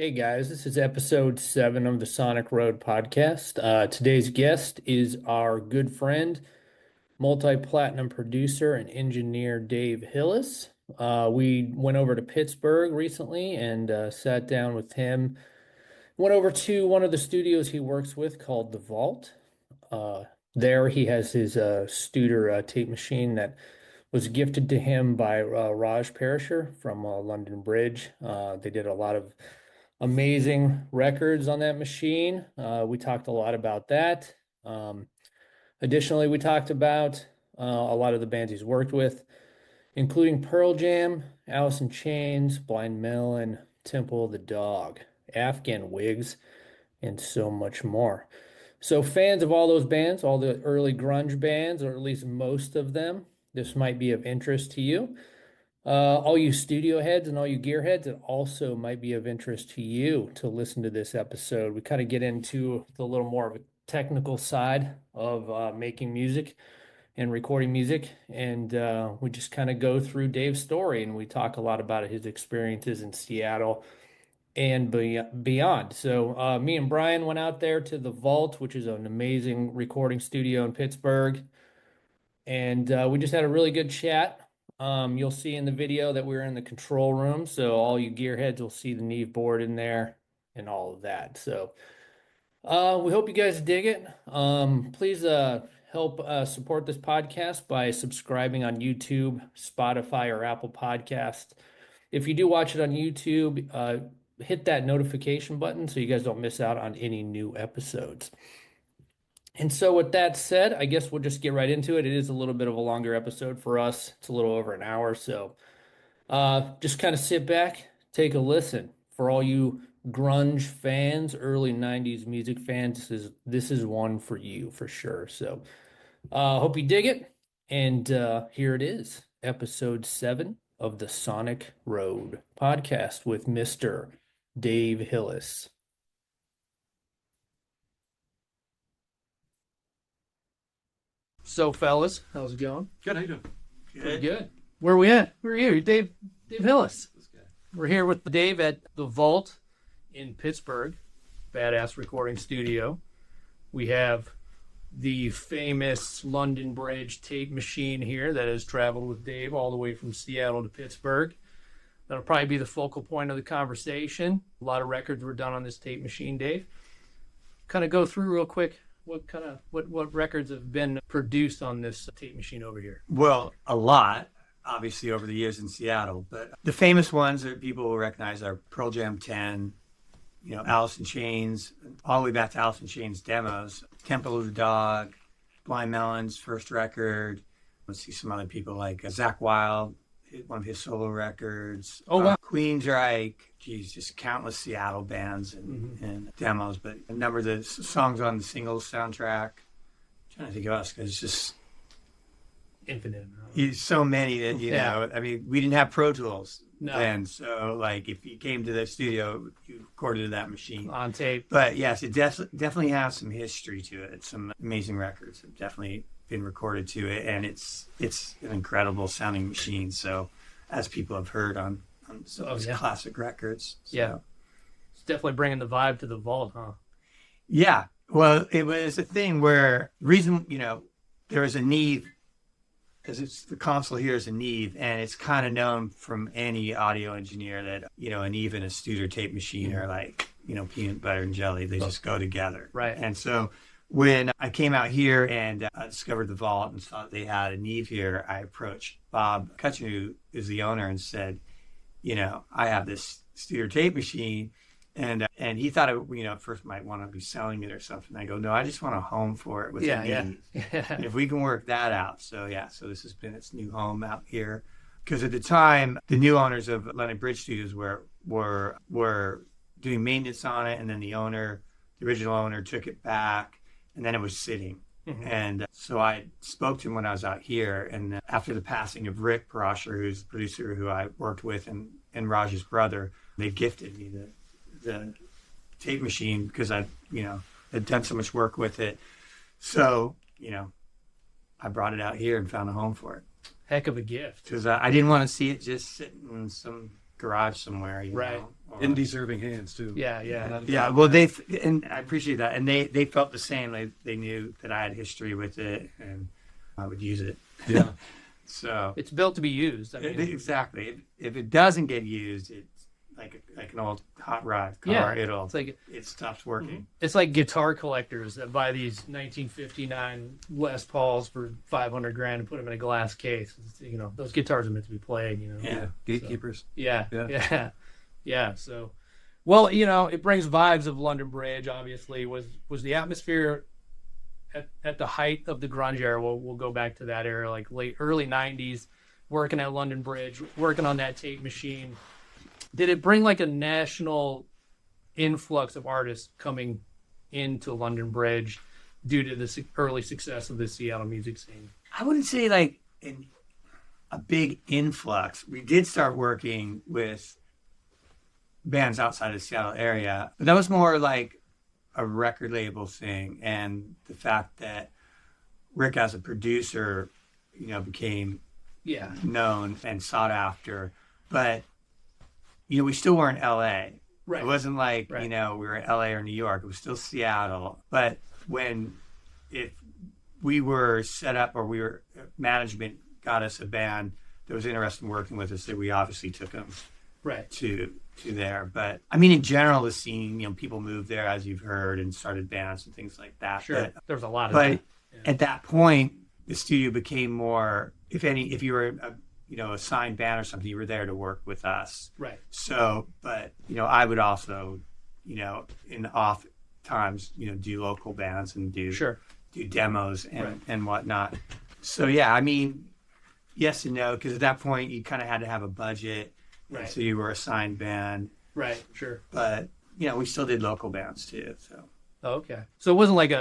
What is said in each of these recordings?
Hey guys, this is episode 7 of the Sonic Road podcast. Today's guest is our good friend, multi-platinum producer and engineer Dave Hillis. We went over to Pittsburgh recently and sat down with him. Went over to one of the studios he works with called The Vault. Uh, there he has his Studer tape machine that was gifted to him by Raj Perisher from London Bridge. They did a lot of amazing records on that machine. We talked a lot about that. Um, Additionally, we talked about a lot of the bands he's worked with, including Pearl Jam, Alice in Chains, Blind Melon, Temple of the Dog, Afghan Wigs, and so much more. So, fans of all those bands, all the early grunge bands, or at least most of them, this might be of interest to you. All you studio heads and all you gear heads, it also might be of interest to you to listen to this episode. We kind of get into the little more of a technical side of making music and recording music, and we just kind of go through Dave's story and we talk a lot about his experiences in Seattle and beyond. So, me and Brian went out there to the Vault, which is an amazing recording studio in Pittsburgh, and we just had a really good chat. You'll see in the video that we were in the control room, so all you gearheads will see the Neve board in there and all of that. So we hope you guys dig it. Please help support this podcast by subscribing on YouTube, Spotify, or Apple Podcast. If you do watch it on YouTube, hit that notification button so you guys don't miss out on any new episodes. And so, with that said, I guess we'll just get right into it. It is a little bit of a longer episode for us. It's a little over an hour. So, just kind of sit back, take a listen. For all you grunge fans, early 90s music fans, this is one for you for sure. So, hope you dig it. And here it is, episode 7 of the Sonic Road podcast with Mr. Dave Hillis. So, fellas, how's it going? Good, how you doing? Pretty good. Where are we at? Where are you? You're Dave Hillis. We're here with Dave at the Vault in Pittsburgh, badass recording studio. We have the famous London Bridge tape machine here that has traveled with Dave all the way from Seattle to Pittsburgh. That'll probably be the focal point of the conversation. A lot of records were done on this tape machine, Dave. Kind of go through real quick. What records have been produced on this tape machine over here? Well, a lot, obviously, over the years in Seattle. But the famous ones that people will recognize are Pearl Jam 10, Alice in Chains, all the way back to Alice in Chains demos, Temple of the Dog, Blind Melon's first record. Let's see some other people like Zakk Wylde, one of his solo records. Oh, wow. Queensryche, just countless Seattle bands and demos. But a number of the songs on the singles soundtrack. I'm trying to think of us because it's just Infinite. so many that, I mean, we didn't have Pro Tools then. So, like, if you came to the studio, you recorded to that machine. On tape. But, yes, it definitely has some history to it. Some amazing records have definitely been recorded to it, and it's an incredible sounding machine. So, as people have heard on some of those classic records. So. Yeah. It's definitely bringing the vibe to the Vault, huh? Yeah. Well, it was a thing where there was a Neve, because the console here is a Neve, and it's kind of known from any audio engineer that, a Neve and a Studer tape machine are like, peanut butter and jelly. They just go together. Right. And so when I came out here and I discovered the Vault and saw they had a Neve here, I approached Bob Cutchin, who is the owner, and said, I have this Studer tape machine. And he thought at first might want to be selling it or something. I go, no, I just want a home for it with a Neve. And if we can work that out. So this has been its new home out here. Because at the time, the new owners of London Bridge Studios were doing maintenance on it, and then the original owner took it back, and then it was sitting. Mm-hmm. And so I spoke to him when I was out here, and after the passing of Rick Parasher, who's the producer who I worked with, and Raj's brother, they gifted me the tape machine because I, had done so much work with it. So, I brought it out here and found a home for it. Heck of a gift. Because I didn't want to see it just sitting in some garage somewhere, you Right. know. Or, In deserving hands too. Yeah, yeah. yeah, well, and I appreciate that, and they felt the same. They knew that I had history with it, and I would use it. Yeah. So It's built to be used. I mean, exactly. If it doesn't get used, it's like an old hot rod car. yeah, It stops working. it's like guitar collectors that buy these 1959 Les Pauls for 500 grand and put them in a glass case. You know, those guitars are meant to be played. You know. Yeah. Gatekeepers. Yeah, Yeah. yeah, yeah. So, well, you know, it brings vibes of London Bridge. Obviously, was the atmosphere at the height of the grunge era. We'll go back to that era, like early '90s, working at London Bridge, working on that tape machine. Did it bring like a national influx of artists coming into London Bridge due to the early success of the Seattle music scene? I wouldn't say like a big influx. We did start working with bands outside of the Seattle area, but that was more like a record label thing, and the fact that Rick as a producer, you know, became Yeah, known and sought after. But you know, we still weren't LA. right. It wasn't like, Right. you know, we were in LA or New York. It was still Seattle. But if we were set up, or management got us a band that was interested in working with us, that we obviously took them Right. to there. But I mean, in general, the scene, you know, people moved there, as you've heard, and started bands and things like that. Sure. There's a lot of But that. Yeah. at that point, the studio became more, if you were a signed band or something, you were there to work with us. Right. So, but, you know, I would also, you know, in off times, you know, do local bands and do Sure. demos and, Right. and whatnot. So, yeah, I mean, yes and no, because at that point you kind of had to have a budget. Right. So you were a signed band, Right. Sure. but, you know, we still did local bands too. So, Oh, okay. So it wasn't like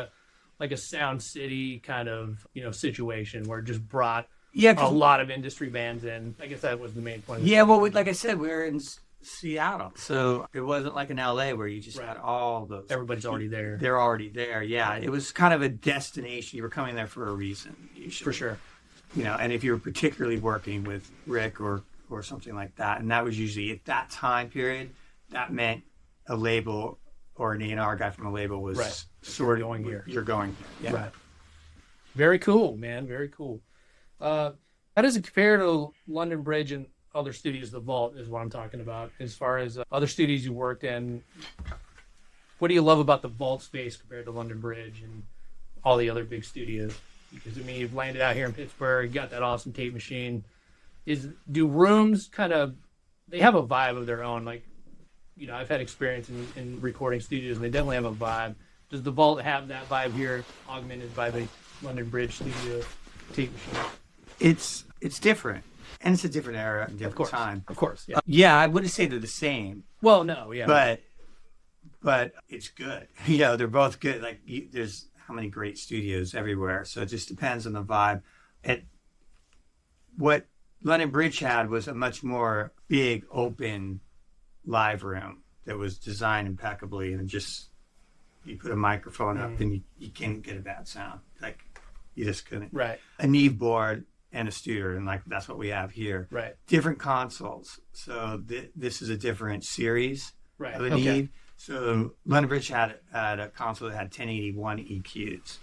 a Sound City kind of, you know, situation where it just brought yeah, a lot of industry bands in. I guess that was the main point. yeah, well, like I said, we were in Seattle. So it wasn't like in LA where you just Right. had all those. Everybody's already there. They're already there. Yeah. It was kind of a destination. You were coming there for a reason, usually. For sure. You know, and if you were particularly working with Rick or something like that, and that was usually at that time period, that meant a label or an A&R guy from a label was Right. sort of Going here. You're going here. Yeah. Right. Very cool, man. Very cool. How does it compare to London Bridge and other studios? The Vault is what I'm talking about. As far as other studios you worked in, what do you love about the Vault space compared to London Bridge and all the other big studios? Because I mean, you've landed out here in Pittsburgh, got that awesome tape machine. Do rooms kind of, they have a vibe of their own? Like, you know, I've had experience in recording studios, and they definitely have a vibe. Does the Vault have that vibe here, augmented by the London Bridge studio tape machine? It's different, and it's a different era and different time. Of course, yeah. Yeah, I wouldn't say they're the same, Well, no, yeah. but it's good. You know, they're both good. Like there's how many great studios everywhere, so it just depends on the vibe. What London Bridge had was a much more big, open live room that was designed impeccably, and just you put a microphone up and you can't get a bad sound. Like you just couldn't. Right, A Neve board and a Studer, and like that's what we have here. right, Different consoles. So this is a different series right. of a Okay. Neve. So London Bridge had a console that had 1081 EQs.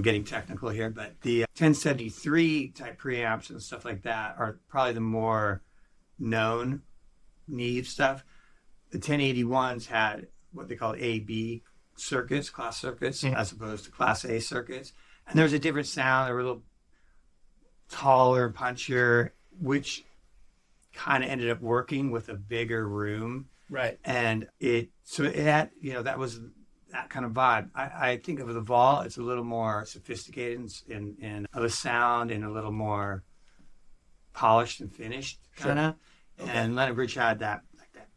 Getting technical here, but the 1073 type preamps and stuff like that are probably the more known Neve stuff. The 1081s had what they call AB circuits, class circuits, as opposed to class A circuits. And there was a different sound. They were a little taller, punchier, which kind of ended up working with a bigger room. Right. And it had, that was that kind of vibe. I think of the Vault, it's a little more sophisticated in the sound and a little more polished and finished kind of. Okay. And London Bridge had that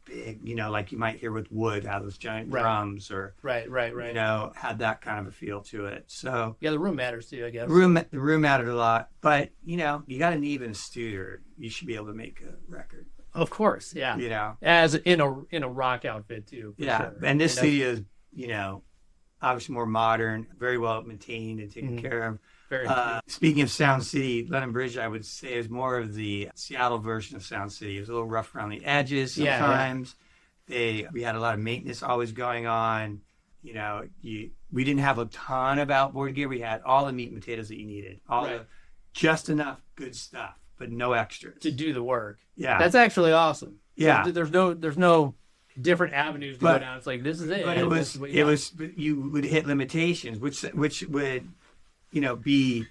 big, like you might hear with Wood, how those giant drums or Right. had that kind of a feel to it. So Yeah, the room matters too, I guess. the room mattered a lot, but you got a Neve and a Studer, you should be able to make a record. Of course, yeah. You As in a rock outfit too. For yeah, sure. and this that's studio is, obviously more modern, very well maintained and taken care of. Very true. Speaking of Sound City, London Bridge, I would say is more of the Seattle version of Sound City. It was a little rough around the edges sometimes. We had a lot of maintenance always going on. You know, we didn't have a ton of outboard gear. We had all the meat and potatoes that you needed, just enough good stuff, but no extras to do the work. Yeah, that's actually awesome. Yeah, there's no different avenues to go down. It's like, this is it. But it was you would hit limitations, which would, you know, be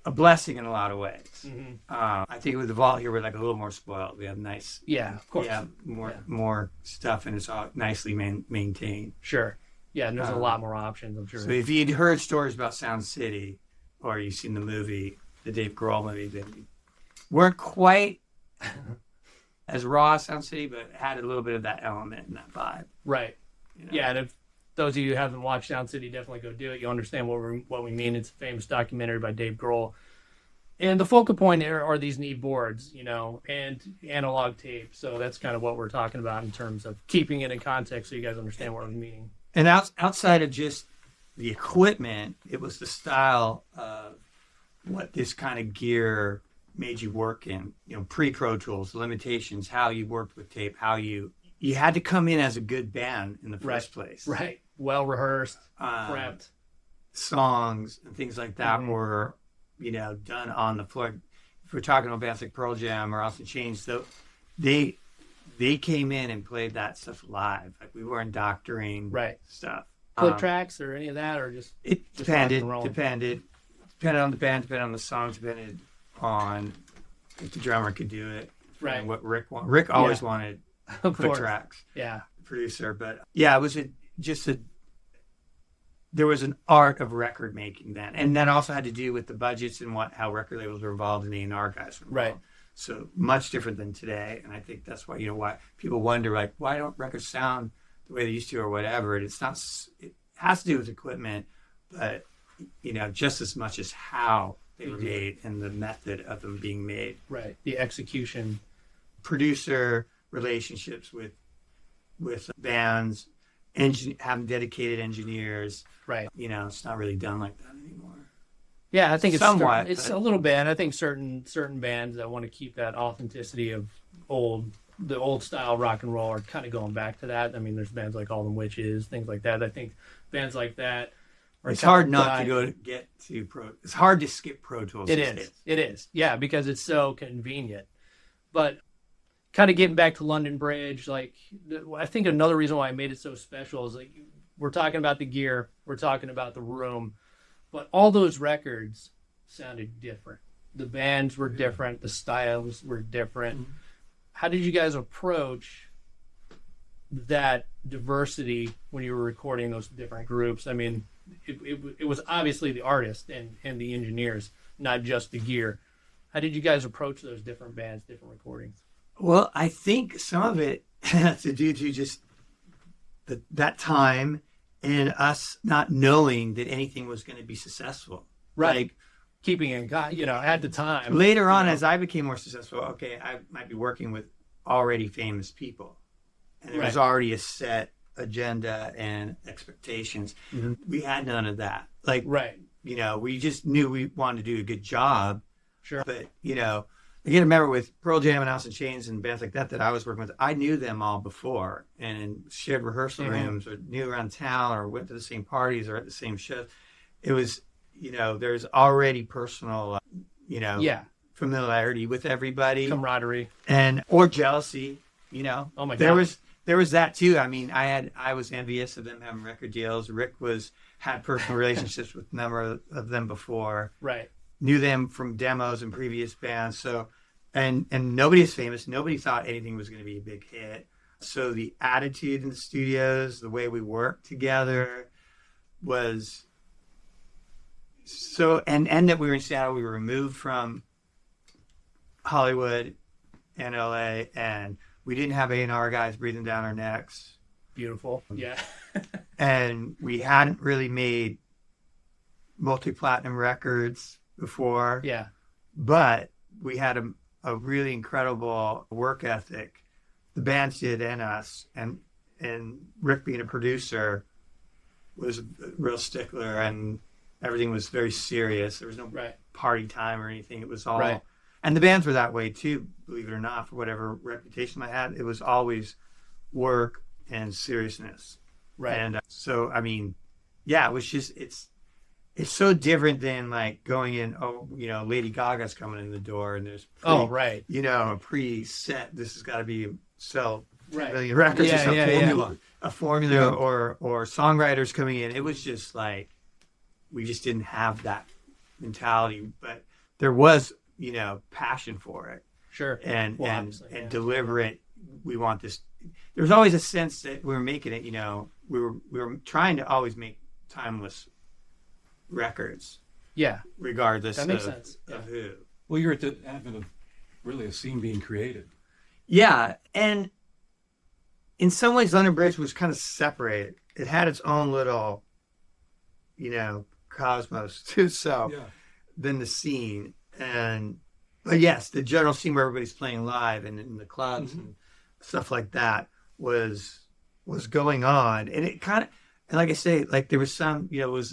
a blessing in a lot of ways. Mm-hmm. I think with the vault here, we're like a little more spoiled. We have nice, of course, more stuff, and it's all nicely maintained. Sure, yeah, and there's a lot more options, I'm sure. So if you'd heard stories about Sound City, or you've seen the movie, the Dave Grohl movie, they weren't quite as raw as Sound City, but had a little bit of that element and that vibe. Right. You know? Yeah, and if those of you who haven't watched Sound City, definitely go do it. You'll understand what we mean. It's a famous documentary by Dave Grohl. And the focal point are these Neve boards, you know, and analog tape. So that's kind of what we're talking about in terms of keeping it in context so you guys understand what we're meaning. And outside of just the equipment, it was the style of what this kind of gear made you work in, you know, pre-Pro Tools, limitations, how you worked with tape, how you had to come in as a good band in the first place. Right. Well rehearsed, prepped. Songs and things like that were, you know, done on the floor. If we're talking about bands like Pearl Jam or Alice in Chains, though, they came in and played that stuff live. Like, we weren't doctoring stuff. Click tracks or any of that, or just depended on the band, depended on the song, depended on if the drummer could do it, and what Rick wanted. Rick always wanted click tracks, the producer. But yeah, it was there was an art of record making then, and that also had to do with the budgets and how record labels were involved and the A&R guys were involved. Right. So much different than today, and I think that's why, you know, why people wonder, like, why don't records sound the way they used to or whatever. And it's not. It has to do with equipment, but, you know, just as much as how they were made and the method of them being made. Right. The execution. Producer relationships with bands, having dedicated engineers. Right. You know, it's not really done like that anymore. Yeah, I think it's somewhat. It's a little bit. I think certain bands that want to keep that authenticity of the old style rock and roll are kind of going back to that. I mean, there's bands like All Them Witches, things like that. I think bands like that. It's hard not to get to Pro. It's hard to skip Pro Tools. It is. Yeah, because it's so convenient. But kind of getting back to London Bridge, like, I think another reason why I made it so special is, like, we're talking about the gear, we're talking about the room, but all those records sounded different. The bands were different, the styles were different. Mm-hmm. How did you guys approach that diversity when you were recording those different groups? I mean, it was obviously the artist and the engineers, not just the gear. How did you guys approach those different bands, different recordings? Well, I think some of it has to do to just that time and us not knowing that anything was going to be successful. Right. Like, keeping in, you know, at the time. Later on, as I became more successful, okay, I might be working with already famous people. And there was already a set agenda and expectations. Mm-hmm. We had none of that. Like, you know, we just knew we wanted to do a good job. Sure. But, you know, I can remember with Pearl Jam and Alice in Chains and bands like that I was working with, I knew them all before and in shared rehearsal rooms, or knew around town, or went to the same parties or at the same shows. It was, you know, there's already personal, you know, familiarity with everybody, camaraderie, or jealousy, you know. Oh my God. There was that too. I mean, I was envious of them having record deals. Rick had personal relationships with a number of them before. Right. Knew them from demos and previous bands. So, and nobody is famous. Nobody thought anything was going to be a big hit. So the attitude in the studios, the way we worked together was so, and that we were in Seattle, we were removed from Hollywood and LA, and we didn't have A&R guys breathing down our necks. Beautiful. Yeah. And we hadn't really made multi-platinum records before. Yeah. But we had a really incredible work ethic. The bands did and us. And Rick, being a producer, was a real stickler. And everything was very serious. There was no Right. party time or anything. It was all, Right. and the bands were that way too, believe it or not, for whatever reputation I had. It was always work and seriousness. Right. And so, I mean, yeah, it was just, it's so different than like going in, oh, you know, Lady Gaga's coming in the door and there's, right. you know, a pre-set, this has got to be sell 2 Right. million records or something. Yeah. A formula or songwriters coming in. It was just like, we just didn't have that mentality, but there was, you know, passion for it. Sure. And Obviously, and deliberate. We want this. There's always a sense that we were making it, you know, we were trying to always make timeless records. Yeah. Regardless that makes sense. of who. Well, you're at the advent of really a scene being created. Yeah. And in some ways, London Bridge was kind of separated. It had its own little, you know, cosmos to itself than the scene. But yes, the general scene where everybody's playing live and in the clubs and stuff like that was going on. And it kind of, and like I say, like there was some, you know,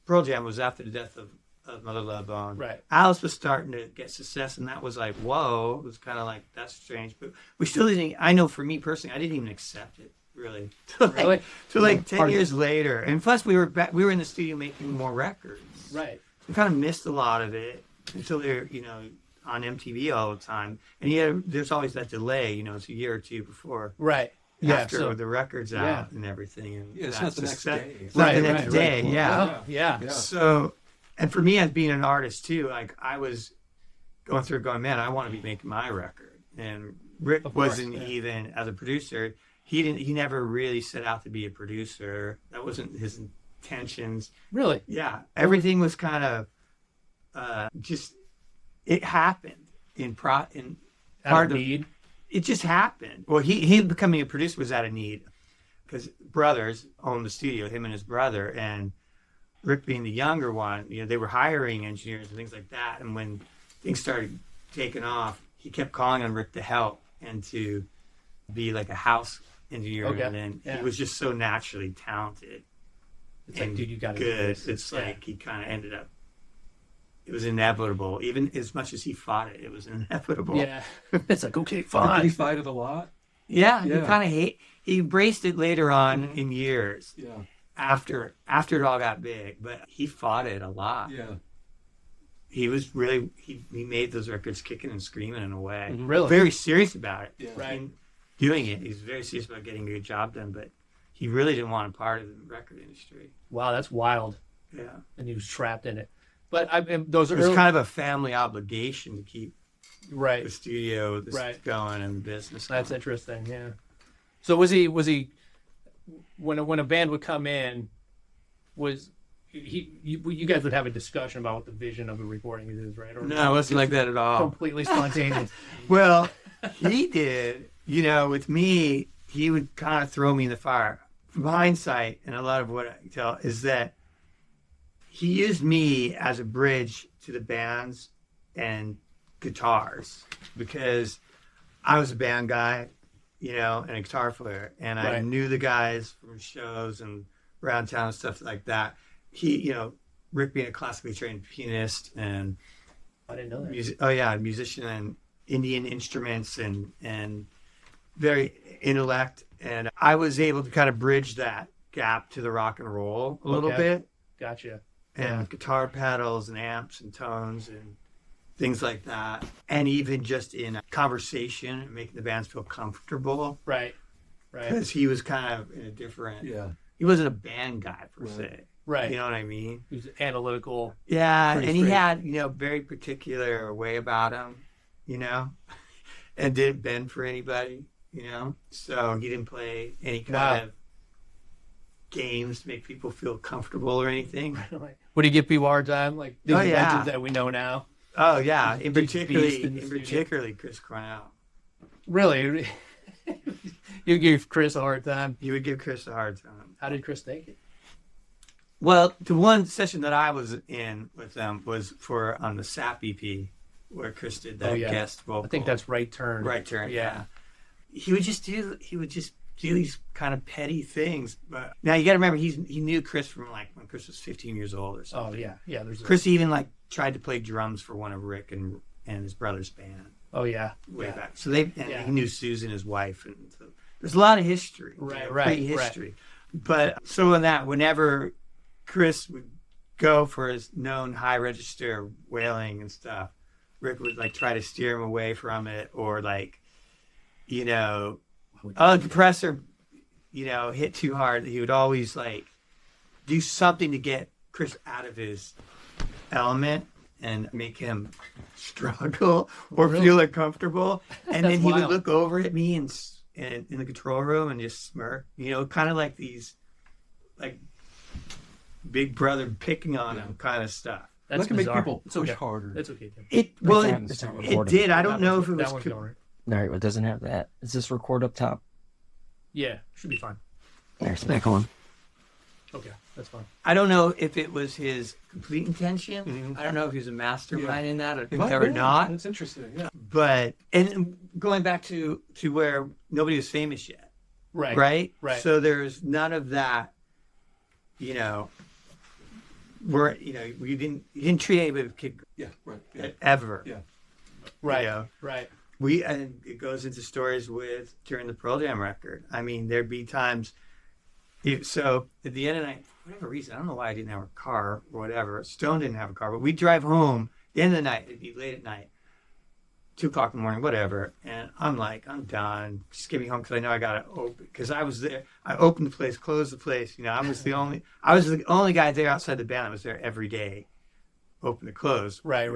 Pearl Jam was after the death of Mother Love Bone. Right. Alice was starting to get success, and that was like, whoa, it was kind of like, that's strange. But we still didn't, I know for me personally, I didn't even accept it, really. Really? So like 10 years later. And plus we were in the studio making more records. Right. We kind of missed a lot of it until they're, you know, on MTV all the time. And yeah, there's always that delay, you know, it's a year or two before. Right. After the record's out and everything. And it's not the next day. It's not the next day, Yeah. So, and for me as being an artist too, like I was going, man, I want to be making my record. And Rick wasn't even, as a producer, he never really set out to be a producer. That wasn't his intentions. Really? Yeah. Everything was kind of just, it happened in part of need. It just happened. Well, he becoming a producer was out of need because brothers owned the studio, him and his brother, and Rick being the younger one, you know, they were hiring engineers and things like that. And when things started taking off, he kept calling on Rick to help and to be like a house engineer. Okay. And then he was just so naturally talented. It's like, dude, you got to do good. this. It's like he kind of ended up. It was inevitable. Even as much as he fought it, it was inevitable. Yeah. It's like, okay, Did fine. he fight it a lot? Yeah. He kind of he embraced it later on in years. Yeah. After it all got big, but he fought it a lot. Yeah. He was really he made those records kicking and screaming in a way. Really? Very serious about it. Yeah. Right. And doing it. He's very serious about getting a good job done, but he really didn't want a part of the record industry. Wow, that's wild. Yeah. And he was trapped in it. But those are It was kind of a family obligation to keep right. the studio going and the business going. That's interesting. Yeah. So was he when a band would come in, you guys would have a discussion about what the vision of a recording is, right? Or No, it wasn't like that at all. completely spontaneous. Well, he did. You know, with me, he would kind of throw me in the fire. From hindsight, and a lot of what I can tell is that he used me as a bridge to the bands and guitars because I was a band guy, you know, and a guitar player, and I knew the guys from shows and around town and stuff like that. He, you know, Rick being a classically trained pianist and I didn't know that. musician and Indian instruments and very intellect, and I was able to kind of bridge that gap to the rock and roll a little bit. Gotcha. And guitar pedals and amps and tones and things like that. And even just in conversation, making the bands feel comfortable. Right. Because he was kind of in a different... Yeah. He wasn't a band guy, per se. Right. You know what I mean? He was analytical. Yeah, and straight. he had, you know, very particular way about him, you know? And didn't bend for anybody, you know? So he didn't play any kind of games to make people feel comfortable or anything. Would he give people a hard time? Like these legends that we know now? Oh yeah, in particularly Chris Cornell. Really? You give Chris a hard time? He would give Chris a hard time. How did Chris take it? Well, the one session that I was in with them was on the SAP EP, where Chris did that guest vocal. I think that's Right Turn. Right Turn. Yeah. He would just do these kind of petty things. But now you got to remember, he knew Chris from like when Chris was 15 years old or something. Oh yeah. Chris even like tried to play drums for one of Rick and his brother's band. Oh yeah. Way back. So he knew Susan, his wife, and so there's a lot of history. Right. Great history. Right. But so in that, whenever Chris would go for his known high register wailing and stuff, Rick would like try to steer him away from it, or like, the compressor, hit too hard. He would always like do something to get Chris out of his element and make him struggle or feel uncomfortable. And then he would look over at me and in the control room and just smirk, kind of like these, like big brother picking on him kind of stuff. That can make people push okay. harder. That's okay. It did. I don't know if it was. All right, well, it doesn't have that. Is this record up top? Yeah, should be fine. There's back on. Okay, that's fine. I don't know if it was his complete intention. Mm-hmm. I don't know if he was a mastermind in that or not. That's interesting. Yeah. But and going back to where nobody was famous yet. Right. So there's none of that. Where you didn't treat anybody with kid. Yeah. Right. Yeah. Ever. Yeah. Right. Right. And it goes into stories during the Pearl Jam record. I mean, there'd be times. So at the end of the night, for whatever reason, I don't know why I didn't have a car or whatever. Stone didn't have a car, but we'd drive home. At the end of the night, it'd be late at night, 2:00 in the morning, whatever. And I'm like, I'm done. Just get me home because I know I gotta open. Because I was there. I opened the place, closed the place. I was the only guy there outside the band that was there every day, open to close. Right.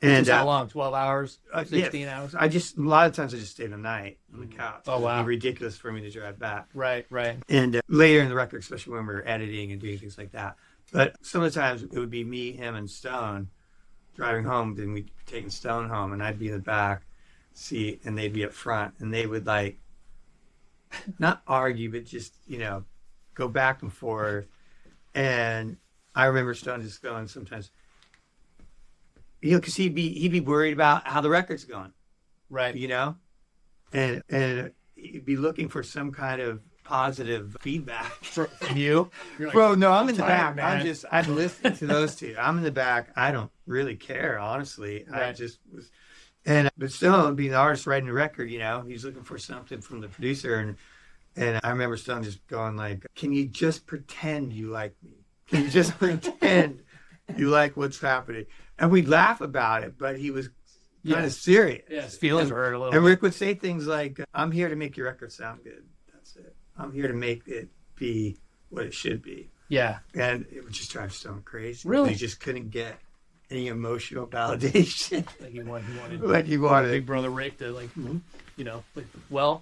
And how long? 12 hours? 16 hours? A lot of times I just stayed the night on the couch. Oh, wow. It'd be ridiculous for me to drive back. Right. And later in the record, especially when we were editing and doing things like that. But some of the times it would be me, him, and Stone driving home. Then we'd be taking Stone home, and I'd be in the back seat, and they'd be up front. And they would, like, not argue, but just, go back and forth. And I remember Stone just going sometimes, because he'd be worried about how the record's going. Right. And he'd be looking for some kind of positive feedback from you. Like, bro, no, I'm in the back. Man. I'd listen to those two. I'm in the back. I don't really care, honestly. Right. I just was, but Stone, being the artist writing the record, he's looking for something from the producer, and I remember Stone just going like, "Can you just pretend you like me? Can you just pretend you like what's happening?" And we'd laugh about it, but he was kind of serious. Yeah, his feelings were hurt a little. And Rick would say things like, "I'm here to make your record sound good. That's it. I'm here to make it be what it should be." Yeah. And it would just drive Stone crazy. Really? He just couldn't get any emotional validation. Like he wanted Big brother Rick to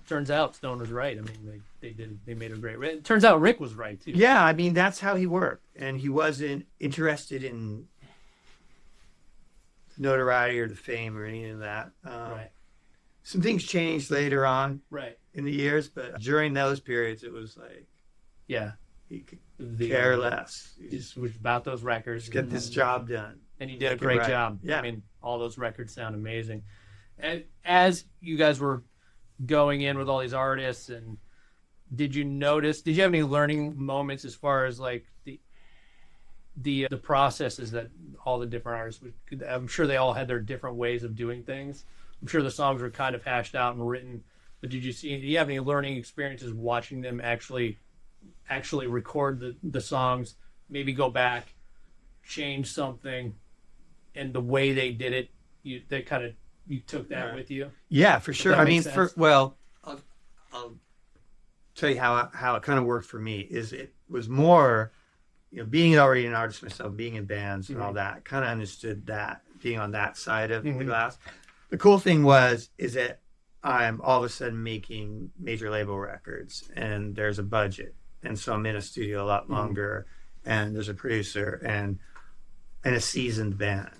turns out Stone was right. I mean, they made a great. It turns out Rick was right too. Yeah, I mean, that's how he worked. And he wasn't interested in notoriety or the fame or any of that. Right. Some things changed later on Right. in the years, but during those periods, it was like, yeah, he could care less. He just was about those records. Get this job done. And you did a great job. Yeah. I mean, all those records sound amazing. And as you guys were going in with all these artists, and did you have any learning moments as far as like the processes that all the different artists I'm sure they all had their different ways of doing things. I'm sure the songs were kind of hashed out and written, but do you have any learning experiences watching them actually record the songs, maybe go back, change something, and the way they did it, you took that with you? Yeah, for sure. I mean, I'll tell you how it kind of worked for me. Is it was more, being already an artist myself, being in bands and all that, kind of understood that, being on that side of the glass. The cool thing is that I'm all of a sudden making major label records, and there's a budget, and so I'm in a studio a lot longer, and there's a producer and a seasoned band.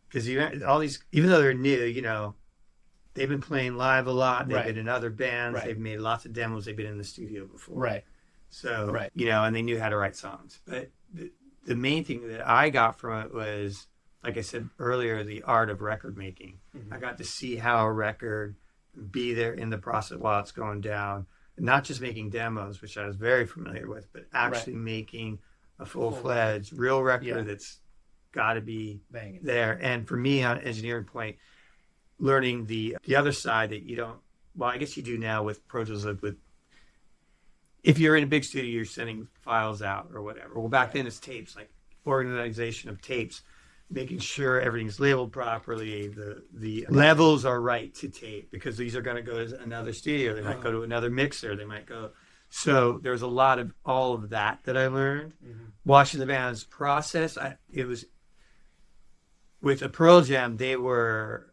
Because all these, even though they're new, they've been playing live a lot. They've been in other bands. Right. They've made lots of demos. They've been in the studio before. Right. So, and they knew how to write songs. But the main thing that I got from it was, like I said earlier, the art of record making. I got to see how a record be there in the process while it's going down. not just making demos, which I was very familiar with, but actually making a full-fledged real record that's got to be Banging. there. And for me, on an engineering point, learning the other side that you don't, well, I guess you do now with Pro Tools, with if you're in a big studio, you're sending files out or whatever. Well, back then it's tapes, like organization of tapes, making sure everything's labeled properly, the levels are right to tape, because these are going to go to another studio. They might go to another mixer. They might go. So there's a lot of all of that I learned. Watching the band's process. It was with a Pearl Jam, they were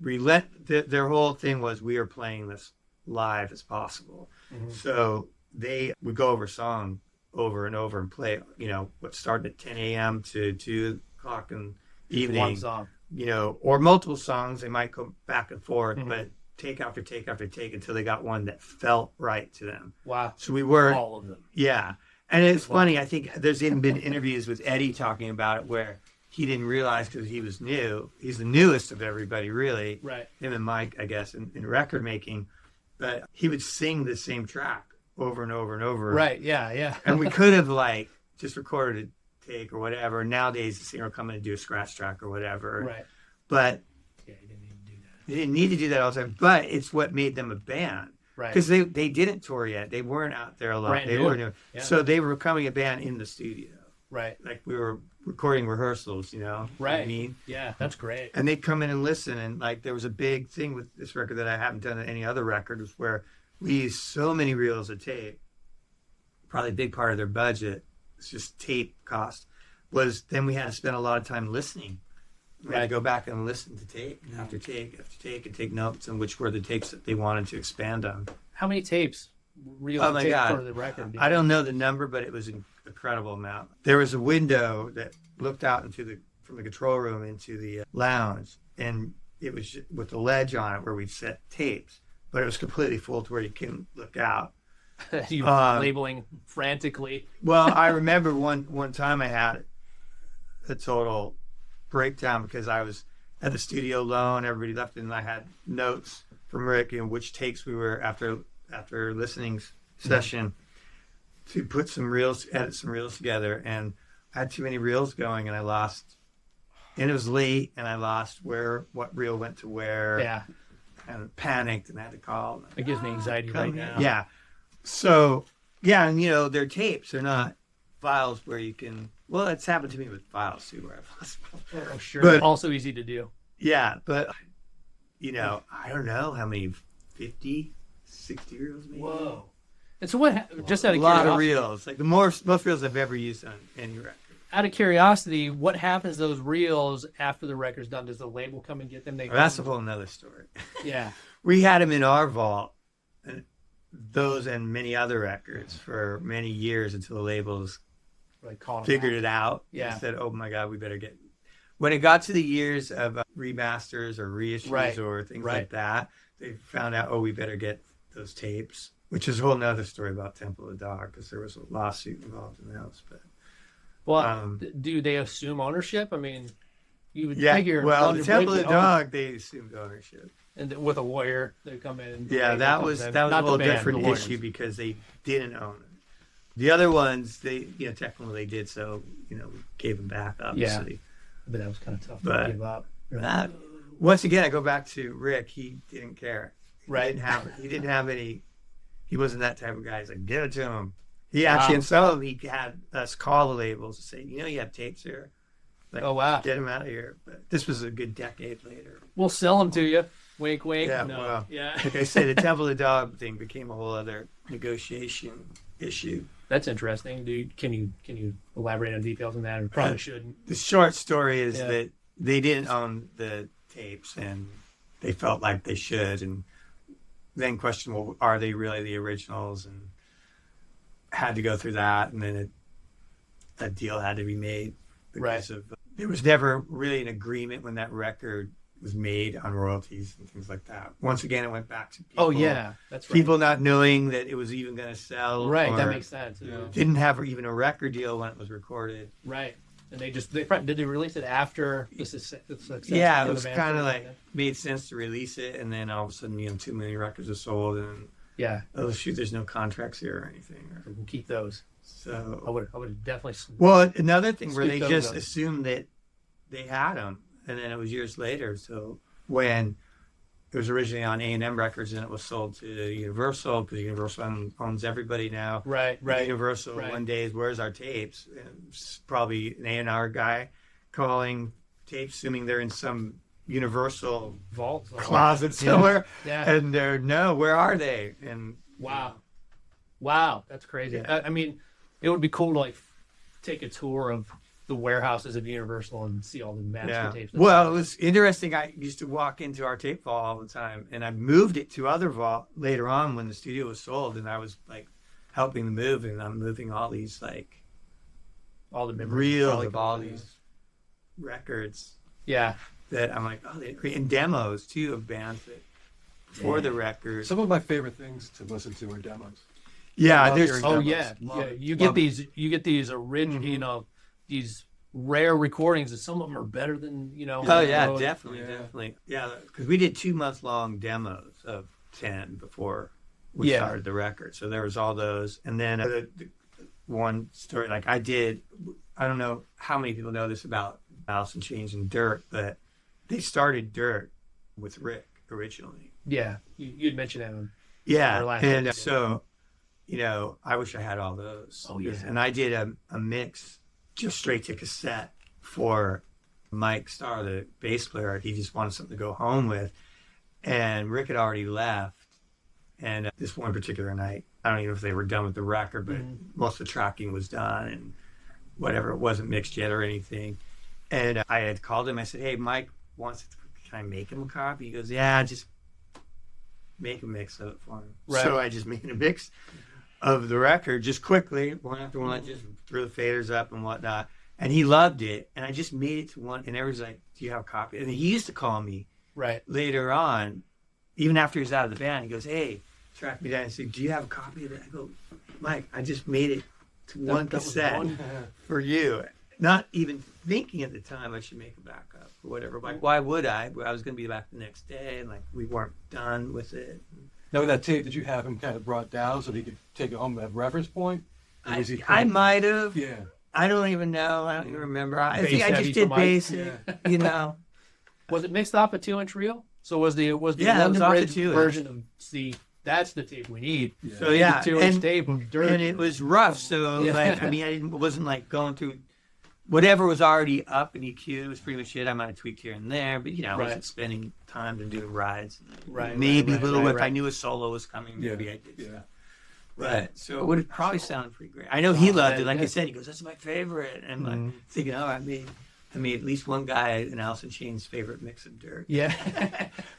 their whole thing was, we are playing this live as possible. So they would go over a song over and over and play, what started at 10 a.m. to 2 o'clock in the evening. One song. Or multiple songs. They might go back and forth, but take after take after take until they got one that felt right to them. Wow. So we were all of them. Yeah. And it's funny, I think there's even been interviews with Eddie talking about it where he didn't realize, because he was new. He's the newest of everybody, really. Right. Him and Mike, I guess, in record making. But he would sing the same track over and over and over. Right. Yeah. And we could have just recorded a take or whatever. Nowadays, the singer will come in and do a scratch track or whatever. Right. But Yeah, he didn't even do that. they didn't need to do that all the time. But it's what made them a band. Right. Because they didn't tour yet. They weren't out there a lot. Brand They new. were new. Yeah. So they were becoming a band in the studio. Right. Like we were recording rehearsals, Right. I mean? Yeah, that's great. And they'd come in and listen. And there was a big thing with this record that I haven't done on any other record, was where we used so many reels of tape. Probably a big part of their budget, it's just tape cost, was then we had to spend a lot of time listening. We had to go back and listen to tape after take after take and take notes on which were the tapes that they wanted to expand on. How many tapes? Real Oh my tape God. for the record? I don't know the number, but it was an incredible amount. There was a window that looked out from the control room into the lounge, and it was with a ledge on it where we set tapes, but it was completely full to where you couldn't look out. You labeling frantically. Well, I remember one time I had a total breakdown because I was at the studio alone. Everybody left, and I had notes from Rick and which takes we were after listening session to put some reels, edit some reels together. And I had too many reels going, and I lost. And it was late, and I lost what reel went to where. Yeah. And panicked, and I had to call. It gives me anxiety right now. Yeah. So, yeah, and they're tapes. They're not files where you can. Well, it's happened to me with files too, where I've lost. Oh, sure. But also easy to do. Yeah, but I don't know how many, 50, 60 reels maybe. Whoa. And so what? Just out A of lot of curiosity, reels, like the most reels I've ever used on any record. out of curiosity, what happens to those reels after the record's done? Does the label come and get them? Well, that's a whole nother story. Yeah. We had them in our vault, and those and many other records for many years until the labels Like calling figured it out. Yeah. And said, "Oh my God, we better get." When it got to the years of remasters or reissues Right. or things Right. like that, they found out, "Oh, we better get those tapes," which is a whole nother story about Temple of the Dog, because there was a lawsuit involved in those. But Well, do they assume ownership? I mean, you would yeah, figure. well, under the Temple of the breaking Dog, they assumed ownership. and with a lawyer, they come in. And Yeah, that was a Not the whole band, different the lawyers. issue because they didn't own it. The other ones, they technically they did, so we gave them back, obviously. But that was kind of tough But to give up. That, once again, I go back to Rick. He didn't care. Right. He didn't have any. He wasn't that type of guy. He's like, give it to him. He actually, in some of them, he had us call the labels and say, you have tapes here. Like, Oh, wow. Get them out of here. But this was a good decade later. We'll sell them to you. Wink, wink. Yeah, No. well, Yeah. like I say, the Temple of the Dog thing became a whole other negotiation issue. That's interesting. Can you elaborate on details on that? I probably shouldn't. The short story is Yeah. that they didn't own the tapes, and they felt like they should, and then questioned, well, are they really the originals? And had to go through that, and then a deal had to be made because of there was never really an agreement when that record was made on royalties and things like that. Once again, it went back to people. Oh yeah, that's right. People not knowing that it was even going to sell. Right, that or makes sense. Yeah. didn't have even a record deal when it was recorded. Right, and did they release it after the success? Yeah, of it the was band kind of started? like made sense to release it, and then all of a sudden, too many records are sold, and Yeah. Oh shoot, there's no contracts here or anything. So we'll keep those. So I would definitely. well, another thing where Scoop they those just up. assumed that they had them, and then it was years later. So when it was originally on A&M Records, and it was sold to Universal because Universal owns everybody now. Right. Universal one day is, where's our tapes? And it's probably an A&R guy calling tapes, assuming they're in some Universal Vault closet somewhere. Yeah. And they're, no, where are they? And Wow, that's crazy. Yeah. I mean, it would be cool to like take a tour of the warehouses of Universal and see all the master tapes. Well, it was interesting. I used to walk into our tape vault all the time, and I moved it to other vault later on when the studio was sold, and I was like helping the move, and I'm moving all these like all the memories, reels of all these records. Yeah. That I'm like, oh, and demos too of bands that before the record. Some of my favorite things to listen to are demos. Yeah, Love there's hearing Oh demos. yeah. Love Yeah. it. You get Love it. these original, these rare recordings, and some of them are better than Oh yeah, road. definitely. Yeah, because we did 2-month-long demos of 10 before we started the record. So there was all those, and then the one story like I don't know how many people know this about Alice in Chains and Dirt, but they started Dirt with Rick originally. Yeah. You'd mentioned that one. Yeah, Our last and episode. so I wish I had all those. Oh, yeah. And I did a mix just straight to cassette for Mike Starr, the bass player. He just wanted something to go home with, and Rick had already left. And this one particular night, I don't even know if they were done with the record, but most of the tracking was done and whatever. It wasn't mixed yet or anything. And I had called him. I said, "Hey, Mike wants it. Can I make him a copy?" He goes, "Yeah, just make a mix of it for him." Right. So I just made a mix of the record just quickly, one after one, just threw the faders up and whatnot. And he loved it. And I just made it to one. And everyone's like, "Do you have a copy?" And he used to call me Right. later on, even after he was out of the band. He goes, "Hey," track me down and say, "Do you have a copy of that?" I go, "Mike, I just made it to one That was cassette one. for you." Not even thinking at the time I should make a backup or whatever. Like, why would I? I was going to be back the next day, and like we weren't done with it. Now with that tape, did you have him kind of brought down so that he could take it home at reference point? Or was he I might have. Yeah. I don't even know. I don't even remember. I Bass think I heavy just for did Mike. basic, you know. Was it mixed off a 2-inch reel? So was the Yeah, it was London off the Bridge 2-inch. version of that's the tape we need. Yeah. So yeah, The 2-inch and, tape of Dirt. and it was rough. So Yeah. like, I mean, wasn't like going through whatever was already up in EQ was pretty much it. I might have tweaked here and there, but I wasn't spending time to do rides. Maybe a little if I knew a solo was coming. Maybe I did. Yeah. Right. So it would have probably sounded pretty great. I know he loved it. Like I said, he goes, "That's my favorite." And I'm like thinking, "Oh, I made at least one guy in Alice in Chains' favorite mix of Dirt." Yeah.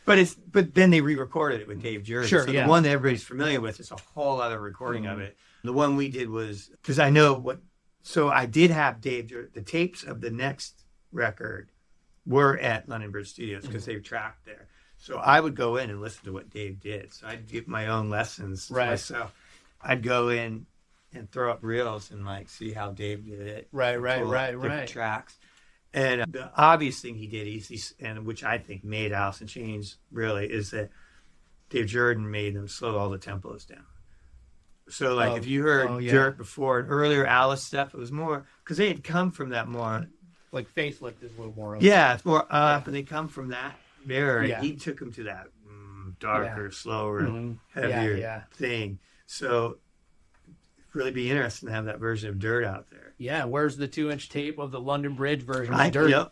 But then they re-recorded it with Dave Jordan. Sure, So yeah. the one that everybody's familiar with is a whole other recording of it. The one we did was because I know what. So I did have Dave Jordan. The tapes of the next record were at London Bridge Studios because they tracked there. So I would go in and listen to what Dave did. So I'd give my own lessons to myself. I'd go in and throw up reels and like see how Dave did it. Pull up different tracks. And the obvious thing he did, and which I think made Alice in Chains really, is that Dave Jordan made them slow all the tempos down. So like if you heard Dirt before and earlier Alice stuff, it was more because they had come from that more like Facelift is a little more. it's more up, and they come from that era. Yeah. He took them to that darker, slower, heavier Yeah. thing. So it'd really be interesting to have that version of Dirt out there. Yeah, where's the 2-inch tape of the London Bridge version of I Dirt?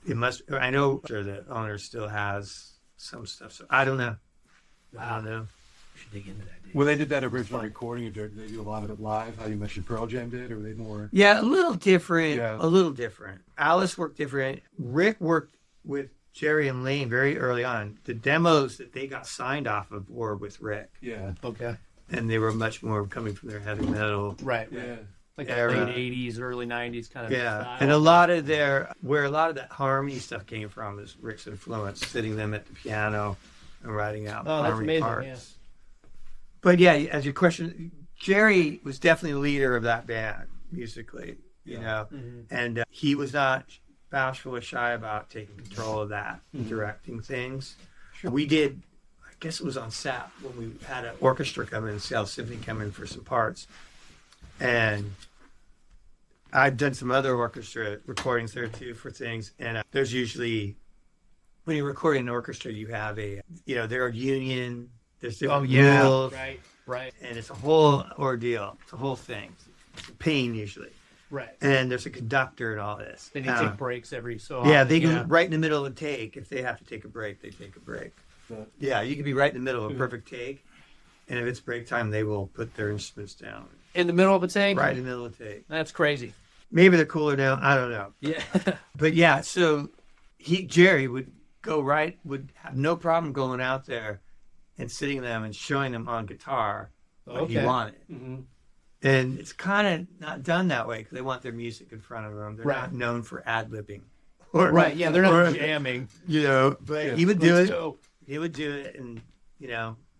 it must. I know the owner still has some stuff. So I don't know. I don't know. We should dig into that. Dude. When they did that original recording of Dirt, did they do a lot of it live, how you mentioned Pearl Jam did, or were they more? Yeah, a little different. Yeah. A little different. Alice worked different. Rick worked with Jerry and Lane very early on. The demos that they got signed off of were with Rick, Yeah. Okay. and they were much more coming from their heavy metal. Right. Yeah. Like the Era. late 80s, early 90s kind of Yeah, style. and a lot of where a lot of that harmony stuff came from is Rick's influence, sitting them at the piano and writing out Oh, that's harmony amazing, parts. yeah. But yeah, as your question, Jerry was definitely the leader of that band musically, you know, and he was not bashful or shy about taking control of that, directing things. Sure. We did, guess it was on SAP when we had an orchestra come in, Seattle Symphony come in for some parts. And I've done some other orchestra recordings there too for things. And there's usually, when you're recording an orchestra, you have there are union, there's different rules. Right. And it's a whole ordeal. It's a whole thing. It's a pain usually. Right. And there's a conductor and all this. Then you take breaks every so often. Yeah, they can right in the middle of a take. If they have to take a break, they take a break. But, Yeah, you can be right in the middle of a perfect take. And if it's break time, they will put their instruments down. In the middle of a take? Right in the middle of the take. That's crazy. Maybe they're cooler now. I don't know. Yeah. But yeah, so Jerry would have no problem going out there and sitting them and showing them on guitar what he wanted. mm-hmm. And it's kind of not done that way because they want their music in front of them. They're not known for ad-libbing. Right, yeah, they're not jamming. But he would do it. He would do it, and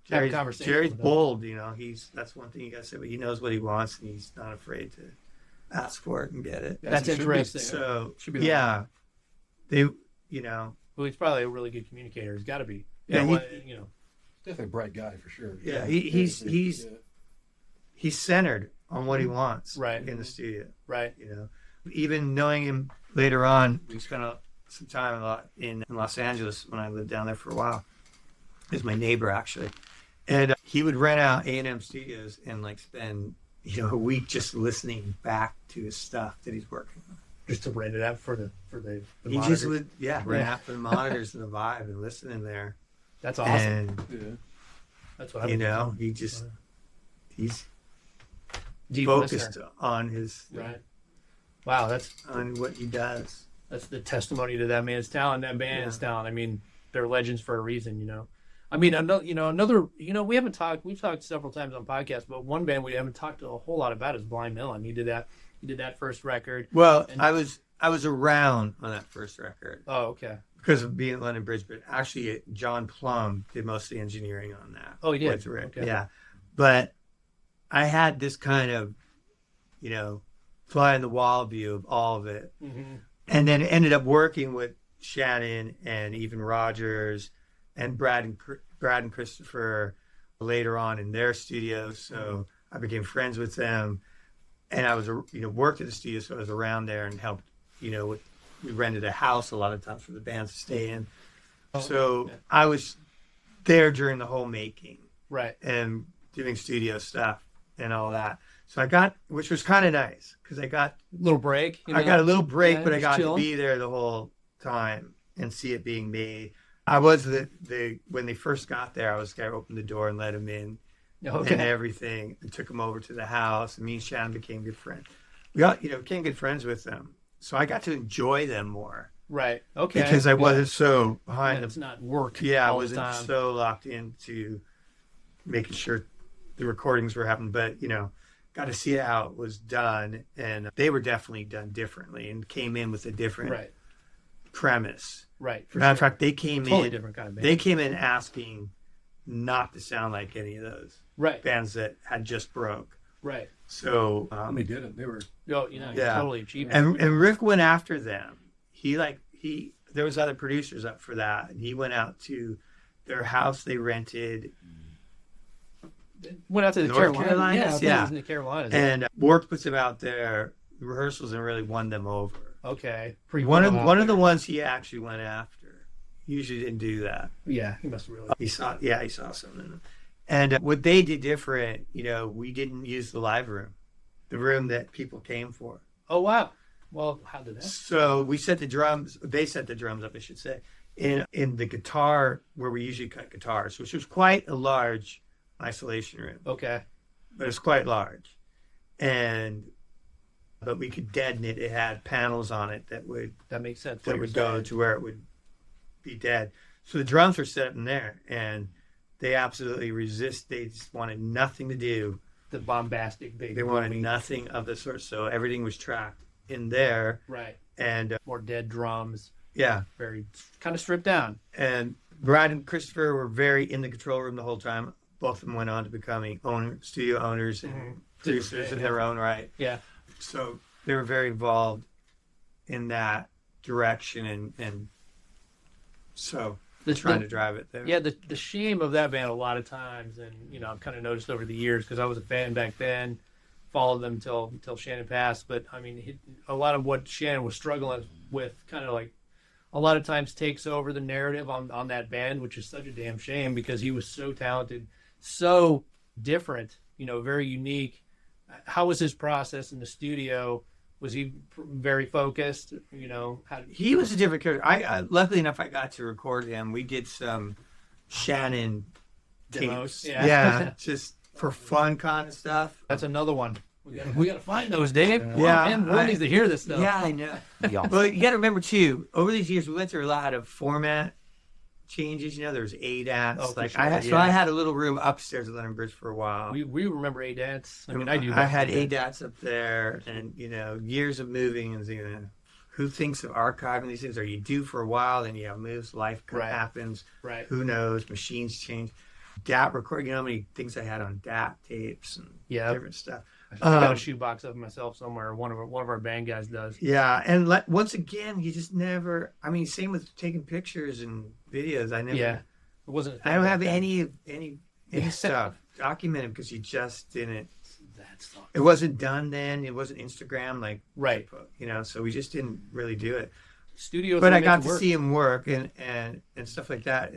Jerry's bold. That's one thing you got to say. But he knows what he wants, and he's not afraid to ask for it and get it. That's interesting. So Should be they. Well, he's probably a really good communicator. He's got to be. Yeah, Definitely a bright guy for sure. Yeah, he's centered on what he wants. Right. In the studio. Right. Even knowing him later on, we spent some time a lot in Los Angeles when I lived down there for a while. He was my neighbor actually, and he would rent out A&M studios and spend a week just listening back to his stuff that he's working on. Just to rent it out for the He monitors. just would rent out for the monitors and the vibe and listen in there. That's awesome. And That's what I he's deep focused listener. on his Right. Wow, that's what he does. That's the testimony to that man's talent, that band's talent. I mean, they're legends for a reason, I mean, we haven't talked. We've talked several times on podcasts, but one band we haven't talked a whole lot about is Blind Melon. He did that first record. Well, I was around on that first record. Oh, okay. Because of being at London Bridge, but actually John Plum did most of the engineering on that. Oh, he did? With Rick. Okay. Yeah. But I had this kind of, fly in the wall view of all of it. Mm-hmm. And then ended up working with Shannon and even Rogers and Brad and Christopher later on in their studios. So I became friends with them. And I was, worked at the studio, so I was around there and helped, we rented a house a lot of times for the bands to stay in. So I was there during the whole making. Right. And doing studio stuff and all that. So I got, which was kind of nice, because I got little break. I got a little break, Yeah, but I just got chilling. to be there the whole time and see it being made. I was when they first got there, I opened the door and let them in and everything, and took them over to the house. And me and Shannon became good friends. We got, became good friends with them. So I got to enjoy them more. Right. Okay. Because I wasn't so behind It's not work. I all the wasn't time. so locked into making sure the recordings were happening. But, got to see how it was done. And they were definitely done differently and came in with a different premise. Right. Matter of fact, they came Totally in. different kind of band. They came in asking not to sound like any of those bands that had just broke. Right. So They didn't. They were. Totally achieved. and Rick went after them. There was other producers up for that, and he went out to their house they rented. Went out to the North Carolinas. Carolinas? Yeah, I think it was in the Carolinas. And worked with them out there, rehearsals, and really won them over. Okay. One of the ones he actually went after. He usually didn't do that. Yeah, he must have really. He saw something in them. And what they did different, we didn't use the live room, the room that people came for. Oh wow. Well, how did that? So we set the drums. They set the drums up, I should say, in the guitar where we usually cut guitars, which was quite a large isolation room. Okay. But it's quite large, but we could deaden it. It had panels on it That makes sense. that would go to where it would be dead. So the drums were set up in there, and they absolutely resist. They just wanted nothing to do. The bombastic big. They wanted nothing of the sort. So everything was tracked in there. Right. And More dead drums. yeah, Very kind of stripped down. and Brad and Christopher were very in the control room the whole time. Both of them went on to becoming studio owners and producers in their own right. Yeah. So they were very involved in that direction, and so trying to drive it there. Yeah, the shame of that band a lot of times, and I've kind of noticed over the years because I was a fan back then, followed them till Shannon passed. But I mean, a lot of what Shannon was struggling with, kind of like a lot of times takes over the narrative on that band, which is such a damn shame because he was so talented, so different, very unique. How was his process in the studio? Was he very focused? He was a different character. I luckily enough, I got to record him. We did some Shannon Demos, tapes. yeah. Just for fun kind of stuff. That's another one. We gotta find those, Dave. Yeah, Man, world needs to hear this stuff. Yeah, I know. Yeah. Well, you got to remember too. Over these years, we went through a lot of format changes. There's ADATs. Oh, for like sure, so I had a little room upstairs at London Bridge for a while. We remember ADATs. I mean, I do. I had ADATs up there, and years of moving, and who thinks of archiving these things? Are you due for a while? Then you have moves, life happens. Right. Who knows? Machines change. DAT recording. How many things I had on DAT tapes and different stuff. I got a shoebox of myself somewhere. One of our band guys does. Yeah, and once again, you just never. I mean, same with taking pictures and videos. I never. Yeah, it wasn't. I don't have any stuff documented because you just didn't. It wasn't done then. It wasn't Instagram right. So we just didn't really do it. Studios. But I got to see him work and stuff like that.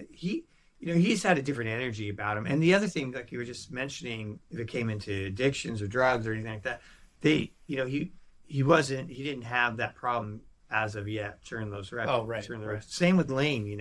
He's had a different energy about him. And the other thing, like you were just mentioning, if it came into addictions or drugs or anything like that, he didn't have that problem as of yet during those records. Oh, right. Same with Lane,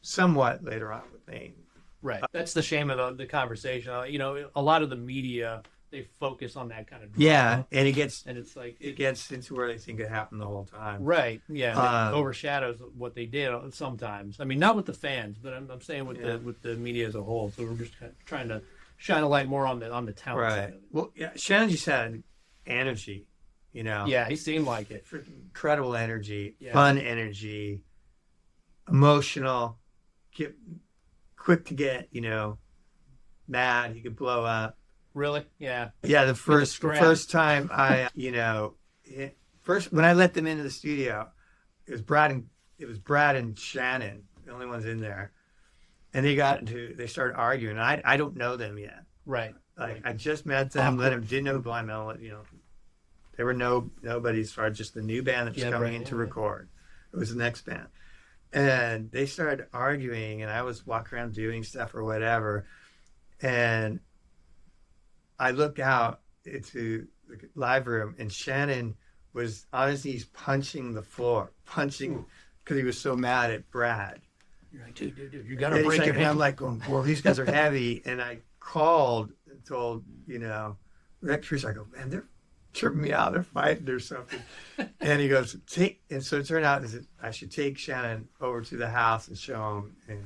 somewhat later on with Lane. Right. That's the shame of the conversation. A lot of the media, they focus on that kind of drama. Yeah, and it's like it gets into where they think it happened the whole time. Right. Yeah. It overshadows what they did sometimes. I mean, not with the fans, but I'm saying with the media as a whole. So we're just kind of trying to shine a light more on the talent side of it. Well, yeah, Shannon just had energy. Yeah, he seemed like it. Freaking incredible energy, fun energy, emotional, quick to get mad. He could blow up. Really? Yeah. Yeah, the first time I, first when I let them into the studio, it was Brad and Shannon, the only ones in there, and they started arguing. And I don't know them yet. Right. I just met them, didn't know Blind Melon. They were nobody as far as just the new band that was coming in to record. It was the next band, and they started arguing, and I was walking around doing stuff or whatever, and I looked out into the live room, and Shannon was on his knees punching the floor, because he was so mad at Brad. You're like, dude, you gotta break your hand. And I'm like, going, well, these guys are heavy. And I called and told, Rick, I go, man, they're tripping me out. They're fighting or something. And he goes, and so it turned out that I should take Shannon over to the house and show him and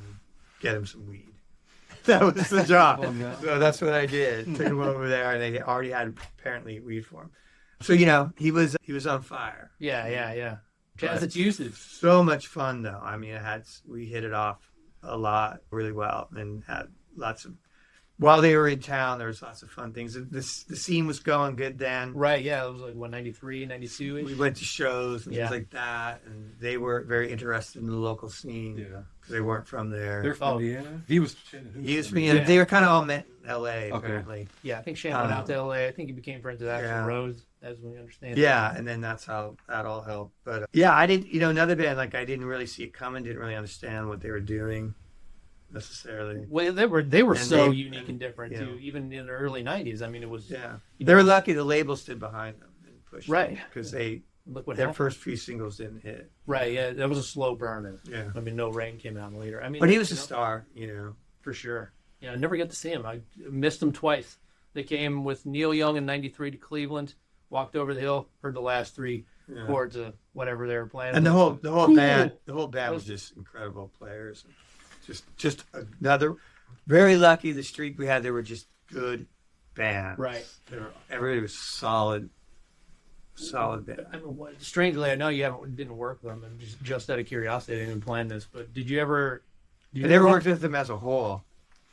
get him some weed. That was the job. So that's what I did. Took him over there, and they already had apparently weed for him. So he was on fire. Yeah. As its usage. So much fun though. I mean, we hit it off a lot, really well, and had lots of. While they were in town, there was lots of fun things. The scene was going good then. Right. Yeah. It was like 93, 92. We went to shows and things like that, and they were very interested in the local scene. Yeah. Because they weren't from there. They're from Indiana. He was from Indiana. They were kind of all met in L.A. apparently. Yeah, I think Shannon went out to L.A. I think he became friends with Axl Rose, as we understand. Yeah, and then that's how that all helped. But I didn't. Another band I didn't really see it coming. Didn't really understand what they were doing necessarily. Well, they were so unique and different too. Even in the early '90s, I mean, it was. Yeah, they were lucky the label stood behind them and pushed them because their first few singles didn't hit. Right. Yeah, that was a slow burn. Yeah. I mean, No Rain came out later. I mean, but he was a star, for sure. Yeah, I never got to see him. I missed him twice. They came with Neil Young in '93 to Cleveland. Walked over the hill, heard the last three chords of whatever they were playing. And the whole band was just incredible players. Just another very lucky the streak we had. They were just good bands. Right. Everybody was solid band. I mean, strangely, I know you didn't work with them, and just out of curiosity, I didn't even plan this. But did you ever? I never worked with them as a whole.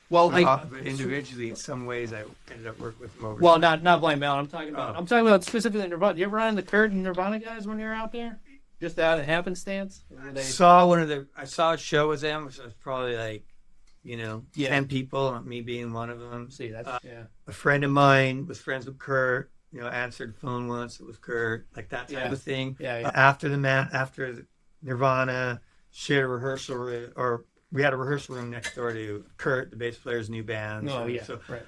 Well, individually, in some ways, I ended up working with them over. Well, not Blind Melon. I'm talking about specifically Nirvana. Did you ever run in the Kurt and Nirvana guys when you were out there? just out of happenstance? Or were they... I saw a show with them, which was probably like, 10 people, me being one of them. See, that's A friend of mine was friends with Kurt, answered the phone once, it was Kurt, like that type of thing. Yeah. After Nirvana, shared a rehearsal room, or we had a rehearsal room next door to Kurt, the bass player's new band. Oh, yeah. So, right.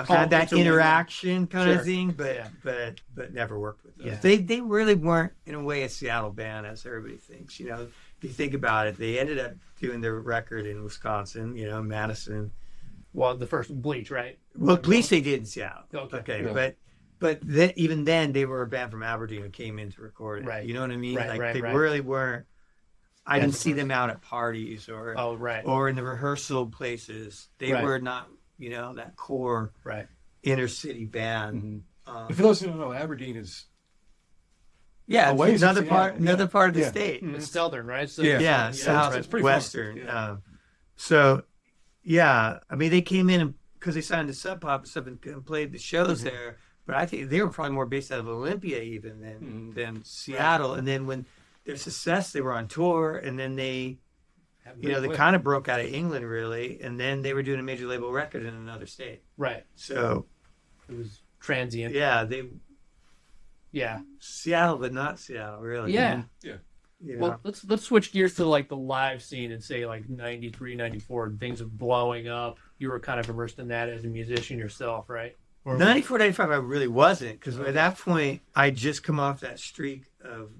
Had that interaction kind Sure. of thing, but never worked with them. Yeah. They really weren't, in a way, a Seattle band, as everybody thinks. If you think about it, they ended up doing their record in Wisconsin, Madison. Well, the first Bleach, right? Well, Bleach they did in Seattle. Okay. Yeah. But even then, they were a band from Aberdeen who came in to record it. Right. You know what I mean? Right, They right. really weren't. I didn't see them out at parties or or in the rehearsal places. They were not, that core inner city band. Mm-hmm. For those who don't know, Aberdeen is it's another from part, Seattle. another part of the Yeah. state. It's southern, right? So, South, it's pretty western. far. I mean, they came in because they signed to Sub Pop and stuff and played the shows there. But I think they were probably more based out of Olympia even than Seattle. And then when their success, they were on tour, and then they kind of broke out of England really, and then they were doing a major label record in another state. Right. So it was transient. Yeah, Seattle, but not Seattle really. Yeah. Yeah. Well, let's switch gears to like the live scene and say like 93, 94, things are blowing up. You were kind of immersed in that as a musician yourself, right? 94, 95, I really wasn't, because at that point, I just come off that streak of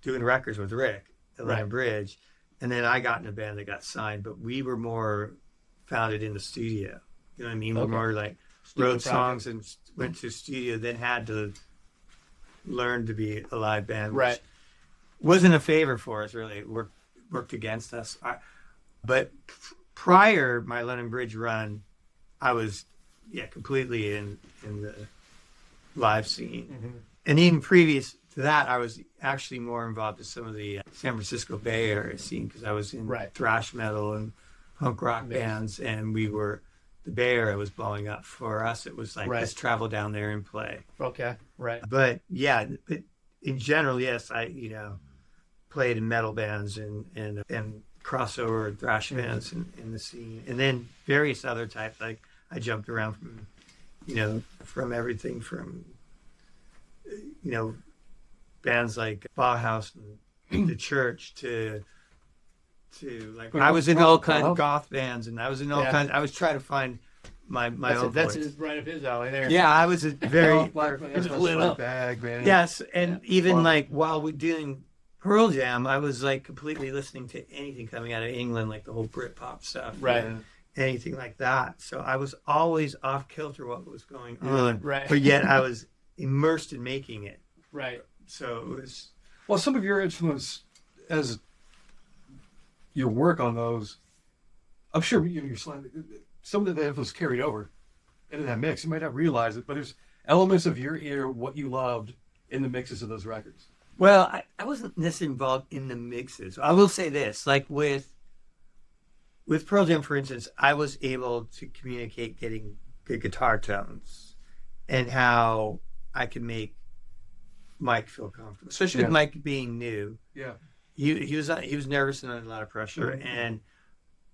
doing records with Rick at Atlanta Bridge, and then I got in a band that got signed, but we were more founded in the studio. You know what I mean? We were more like wrote songs and went to studio, then had to learn to be a live band, which wasn't a favor for us, really. It worked against us. But prior my London Bridge run, I was completely in the live scene. Mm-hmm. And even previous to that, I was actually more involved in some of the San Francisco Bay Area scene, because I was in thrash metal and punk rock bands, and the Bay Area was blowing up. For us, it was like, let's travel down there and play. Okay, right. But in general, yes, I played in metal bands and crossover thrash bands in the scene, and then various other types. Like I jumped around from everything from bands like Bauhaus and The Church to like I was in all kinds of goth bands, and I was in all kinds. I was trying to find my own that's voice. right up his alley there. Yeah, I was a very bag, man. yes, and even like while we're doing Pearl Jam, I was like completely listening to anything coming out of England, like the whole Britpop stuff, anything like that. So I was always off kilter what was going on, but yet I was immersed in making it. Right. So it was. Well, some of your influence as your work on those, I'm sure you're some of the influence carried over into that mix. You might not realize it, but there's elements of your ear, what you loved in the mixes of those records. Well, I wasn't necessarily involved in the mixes. I will say this, like with Pearl Jam, for instance, I was able to communicate getting good guitar tones and how I could make Mike feel comfortable, especially with Mike being new. Yeah. He was nervous and under a lot of pressure, and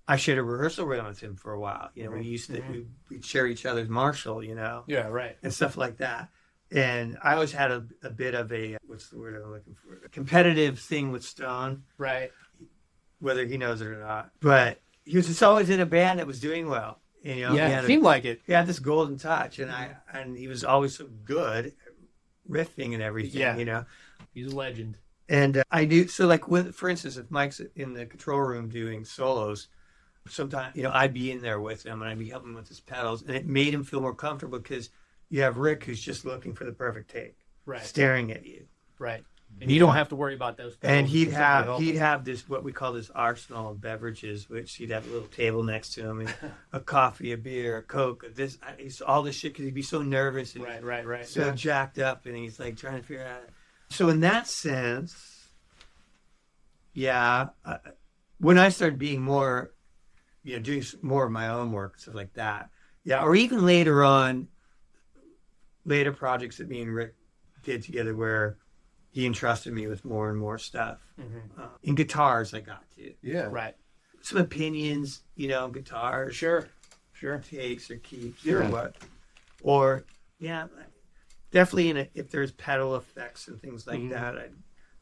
I shared a rehearsal room with him for a while. We used to we'd share each other's Marshall, and stuff like that. And I always had a bit of a what's the word I'm looking for? A competitive thing with Stone, right? Whether he knows it or not, but he was just always in a band that was doing well. It seemed like it. He had this golden touch, and he was always so good at riffing and everything. Yeah. He's a legend. And I knew, so like for instance, if Mike's in the control room doing solos, sometimes, I'd be in there with him and I'd be helping him with his pedals, and it made him feel more comfortable because you have Rick who's just looking for the perfect take, staring at you. Right. And you don't have to worry about those pedals. And he'd have this, what we call this arsenal of beverages, which he'd have a little table next to him, and a coffee, a beer, a Coke, all this shit, because he'd be so nervous and right. so jacked up, and he's like trying to figure out. So in that sense, when I started being more, doing more of my own work, stuff like that, or even later projects that me and Rick did together, where he entrusted me with more and more stuff. Mm-hmm. In guitars, I got to. Yeah. Right. Some opinions, guitars. Sure. Takes or keeps Yeah. or what. Or, definitely if there's pedal effects and things like that,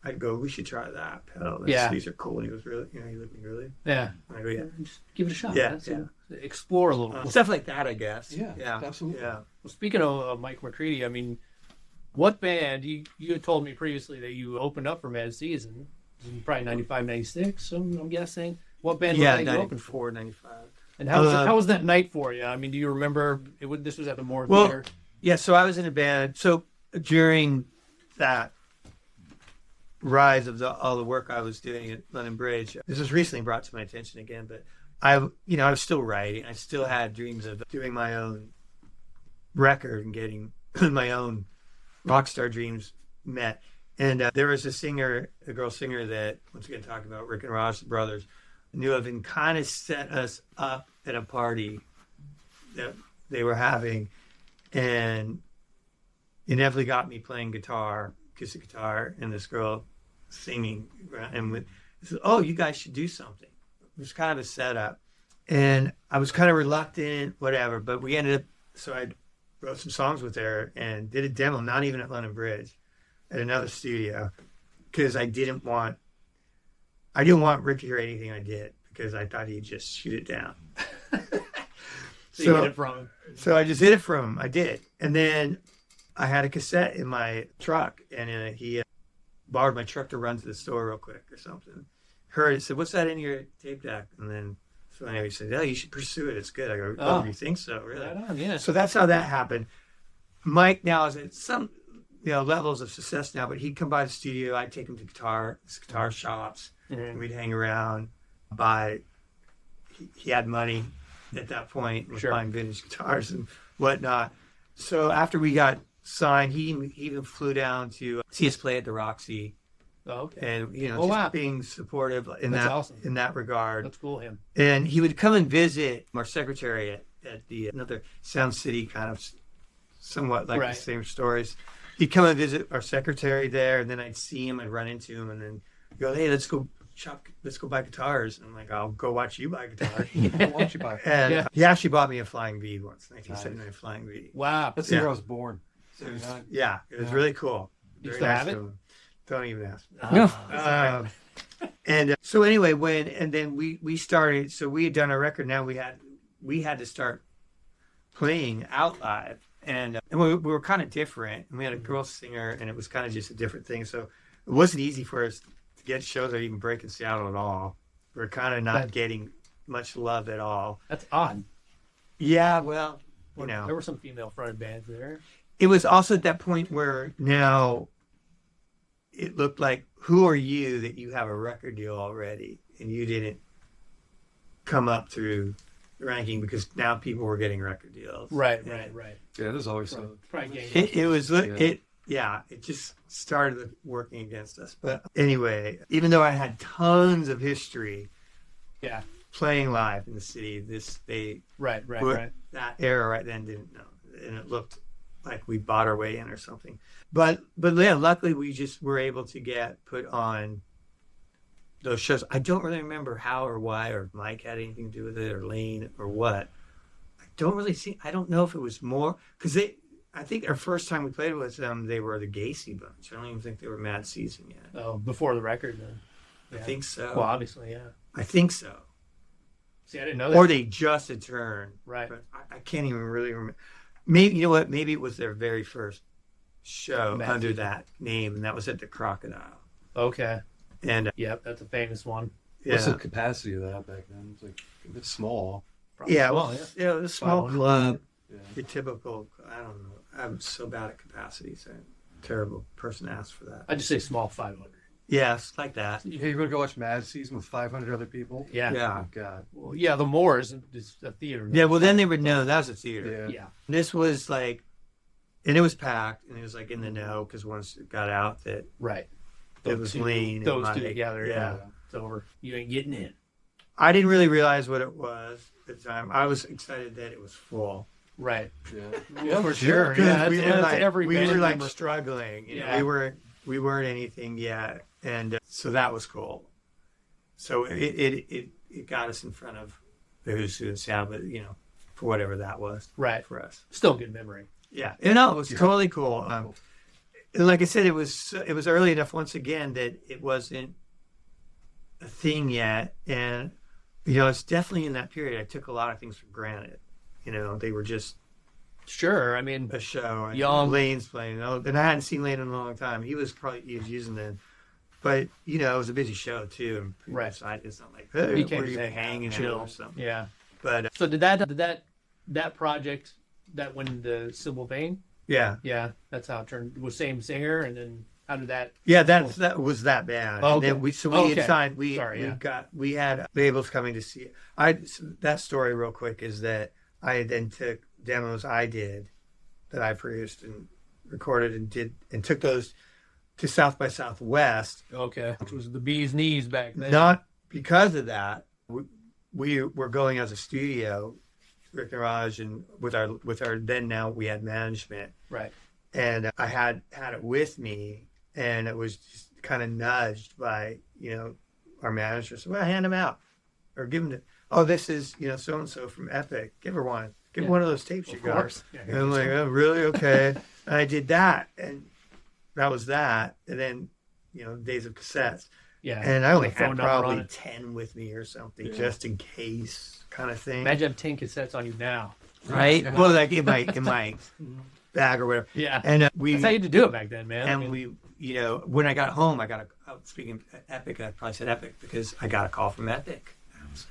I'd go, we should try that pedal. These are cool. And he was really, he looked at me really. Yeah. I go, yeah. Just give it a shot. Yeah, That's yeah. Explore a little. Stuff like that, I guess. Yeah, absolutely. Yeah. Well, speaking of Mike McCready, I mean, what band, you had told me previously that you opened up for Mad Season, probably 95, 96, I'm guessing. What band was that you opened for? 94, 95. And how was that night for you? I mean, do you remember, this was at the Moore Well, Theater? yeah, so I was in a band. So during that rise of all the work I was doing at London Bridge, this was recently brought to my attention again, but I was still writing. I still had dreams of doing my own record and getting my own rock star dreams met. And there was a girl singer that, once again, talking about Rick and Ross, the brothers, knew of and kind of set us up at a party that they were having, and inevitably got me playing guitar, acoustic guitar, and this girl singing, and said, "Oh, you guys should do something." It was kind of a setup, and I was kind of reluctant, whatever. But we ended up. So I wrote some songs with her and did a demo, not even at London Bridge, at another studio, because I didn't want Rick to hear anything I did, because I thought he'd just shoot it down. So you get it from him. So I just did it from him. I did. And then I had a cassette in my truck, and he borrowed my truck to run to the store real quick or something. Heard it, said, "What's that in your tape deck?" And then so anyway, he said, "Oh, you should pursue it. It's good." I go, "Oh, you think so? Really?" Right on, yeah. So that's how that happened. Mike now is at some levels of success now, but he'd come by the studio. I'd take him to guitar shops, and we'd hang around. He had money at that point, was buying vintage guitars and whatnot. So after we got signed, he even flew down to see us play at the Roxy. Oh, okay. And wow. being supportive in That's that awesome. in that regard. That's cool, him. And he would come and visit our secretary at the another Sound City, kind of somewhat like the same stories. He'd come and visit our secretary there, and then I'd see him, I'd run into him, and then go, "Hey, let's go buy guitars." And I'm like, "I'll go watch you buy guitars." Why don't you buy? And he actually bought me a Flying V once, 1979 Flying V. Wow. That's the year I was born. It was really cool. You Very still nice have it? of him. Don't even ask me. No. And so anyway, then we started. So we had done a record. Now we had to start playing out live, and we were kind of different. And we had a girl singer, and it was kind of just a different thing. So it wasn't easy for us to get shows or even break in Seattle at all. We were kind of not getting much love at all. That's odd. Yeah, well, There were some female fronted bands there. It was also at that point where now it looked like, who are you that you have a record deal already and you didn't come up through the ranking, because now people were getting record deals. Right. Yeah, there's always some. Probably It just started working against us. But anyway, even though I had tons of history playing live in the city, that era right then didn't know. And it looked like we bought our way in or something. But yeah, luckily we just were able to get put on those shows. I don't really remember how or why, or if Mike had anything to do with it, or Lane, or what. I don't know if it was more, because I think our first time we played with them, they were the Gacy Bunch. I don't even think they were Mad Season yet. Oh, before the record then. I think so. Well, obviously, yeah. I think so. See, I didn't know that. Or they just had turned. Right. But I can't even really remember. Maybe, you know what? Maybe it was their very first show Mad under Season. that name, and that was at the Crocodile. Okay. And Yep, that's a famous one. What's the capacity of that back then? It's like a bit small. Probably small, it was a small club. Yeah. Your typical, I don't know. I'm so bad at capacities. I'm a terrible person to ask for that. I'd just say small 500. Yes, like that. Yeah, you're gonna go watch Mad Season with 500 other people. Yeah. Yeah. Oh, God. Well, yeah, the Moore is a theater. Yeah, well, then they would know that was a theater. Yeah. This was like, and it was packed, and it was like in the know, because once it got out that Right. it was Lean. Those and two Mike. together, Yeah. It's over. You ain't getting in. I didn't really realize what it was at the time. I was excited that it was full. Right. Yeah. Yeah, for sure. Because Yeah, we that's were like, every we band were like member. struggling. You know, Yeah. we were We weren't anything yet, and so that was cool. So it got us in front of the Who's Who and sound, but for whatever that was, Right. for us. Still good memory. Yeah, it was totally cool. And like I said, it was early enough once again that it wasn't a thing yet, and it's definitely in that period I took a lot of things for granted. They were just Sure. I mean, a show. And Young. Lane's playing. And I hadn't seen Lane in a long time. He was using them. But, it was a busy show, too. And Right. So it's not like, hey, He where came you to hanging out chill. or something. Yeah. But, So did that project that went into Civil Vein? yeah. Yeah, that's how it turned. Was same singer, and then how did that? Yeah, that was that band. Oh, And then okay. we Okay. had signed. Sorry, We had labels coming to see. That story real quick is that I then took demos I did that I produced and recorded and took those to South by Southwest. Okay, which was the bee's knees back then. Not because of that. We were going as a studio, Rick and Raj, and with our then now we had management. Right. And I had it with me, and it was just kind of nudged by our manager. So, well, hand them out, or give them to. Oh, this is so and so from Epic. Give her one. Give her one of those tapes you got. Yeah, And I'm like, oh, really? Okay. And I did that, and that was that. And then days of cassettes. Yeah. And I only With a phone had number on probably it. 10 with me or something, just in case, kind of thing. Imagine having 10 cassettes on you now. Right? Yeah. Well, like in my bag or whatever. Yeah. And That's how you had to do it back then, man. and we, when I got home, speaking of Epic, I probably said Epic because I got a call from Epic. I was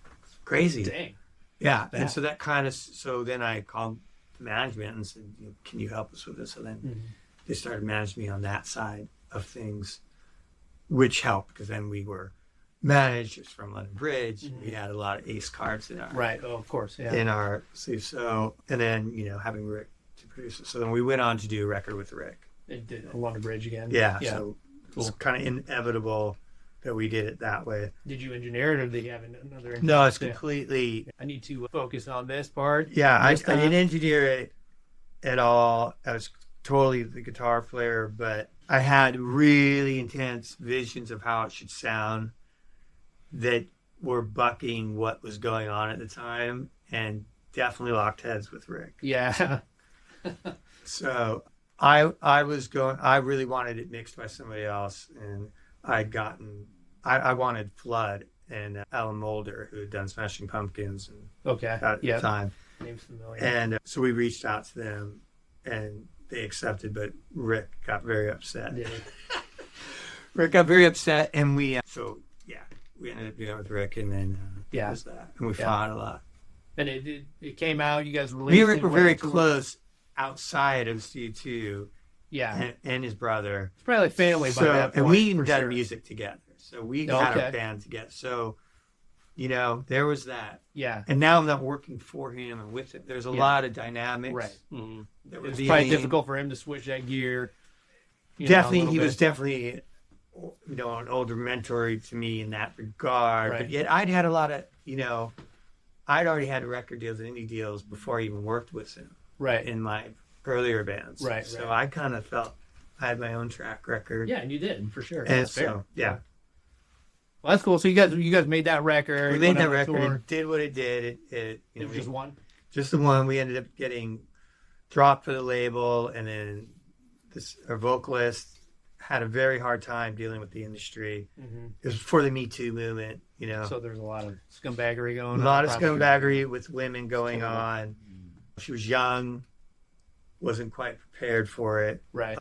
like, crazy. Dang. Yeah. Yeah. And so so then I called management and said, can you help us with this? So then they started managing me on that side of things, which helped because then we were managers from London Bridge. We had a lot of ace cards in our Right. Oh, of course. Yeah. in our sleeve. So, and then having Rick to produce it. So then we went on to do a record with Rick. It did along the bridge again. Yeah. Yeah. So it was kind of inevitable that we did it that way. Did you engineer it, or did you have another? No, it's Yeah. completely. I need to focus on this part. Yeah, I This time. didn't engineer it at all. I was totally the guitar player, but I had really intense visions of how it should sound that were bucking what was going on at the time, and definitely locked heads with Rick. Yeah. So I really wanted it mixed by somebody else, and I wanted Flood and Alan Mulder, who had done Smashing Pumpkins and Okay. at Yeah. the time. Name's familiar. And so we reached out to them, and they accepted, but Rick got very upset. Yeah. Rick got very upset, and we ended up doing it with Rick, and then Yeah. that was that. And we Yeah. fought a lot. And it came out. You guys released. Me and Rick it, were went very to- close outside of C2 Yeah. and his brother. It's probably family by that point. And we even for done sure. music together. So we Oh, had okay. a band together. So, there was that. Yeah. And now I'm not working for him and with him. There's a Yeah. lot of dynamics. Right. That were It's probably dealing- difficult for him to switch that gear. you know, a Definitely, little he bit. was definitely, an older mentor to me in that regard. Right. But yet I'd had a lot of, I'd already had record deals and indie deals before I even worked with him right. in my earlier bands. Right, So right. I kind of felt I had my own track record. Yeah, and you did for sure. And That's so, fair. yeah. Well, that's cool. So you guys made that record. We made went that on a record. tour. It did what it did. It It was just one. just the one. We ended up getting dropped for the label, and then our vocalist had a very hard time dealing with the industry. Mm-hmm. It was before the Me Too movement, So there's a lot of scumbaggery going a on. lot of probably. scumbaggery with women going on. She was young, wasn't quite prepared for it. Right.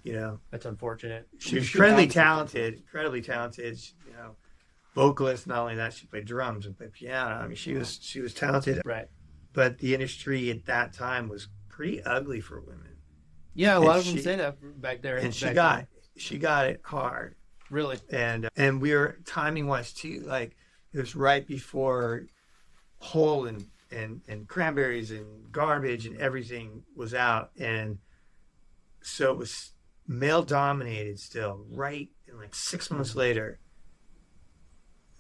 That's unfortunate. She was incredibly talented. Vocalist. Not only that, she played drums and played piano. I mean, she was talented. Right. But the industry at that time was pretty ugly for women, Yeah, a And lot of them she- say that back there. and she back got then. she got it hard. Really. And we were timing wise too. Like it was right before Hole and Cranberries and Garbage and everything was out, and so it was male dominated still. Right, and like 6 months later,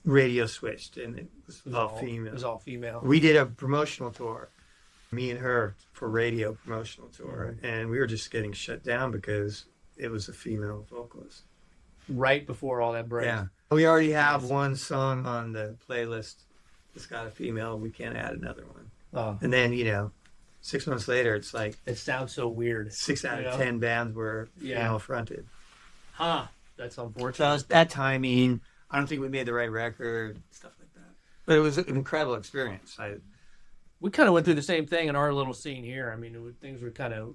radio switched and it was all female. It was all female. We did a promotional tour, me and her, for radio promotional tour, and we were just getting shut down because it was a female vocalist. Right before all that break. Yeah. We already have one song on the playlist that's got a female. We can't add another one. Oh, And then, 6 months later, it's like it sounds so weird. 6 out You of know? 10 bands were Yeah. female fronted. Huh. That's unfortunate. So it's that timing. I don't think we made the right record, stuff like that. But it was an incredible experience. We kind of went through the same thing in our little scene here. I mean, things were kind of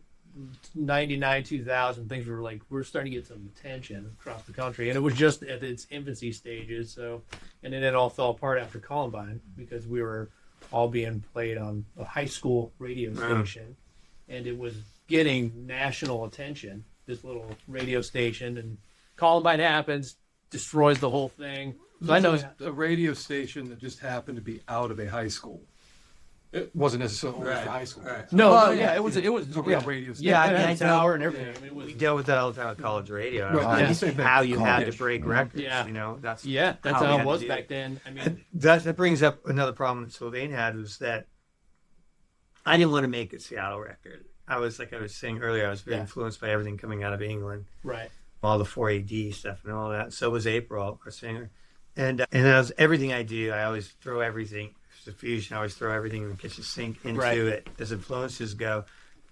99, 2000. Things were like, we're starting to get some attention across the country. And it was just at its infancy stages. So, and then it all fell apart after Columbine because we were all being played on a high school radio station. And it was getting national attention, this little radio station. And Columbine happens, destroys the whole thing. So I know a radio station that just happened to be out of a high school. It wasn't necessarily Right, a high school. right. No, Well, yeah, it was a It's a real radio station. Yeah, it had I a know. tower and everything. I mean, it was, We dealt with that all the time at college radio. Right, That's yeah. how you had to College. break records. Yeah. That's that's we how had it to was do back then. I mean, And that brings up another problem that Sylvain had was that I didn't want to make a Seattle record. I was saying earlier, I was very Yeah. influenced by everything coming out of England, right. all the 4AD stuff and all that. So was April, our singer. And that was everything I do. I always throw everything, it's a fusion, I always throw everything in the kitchen sink into Right. it as influences go.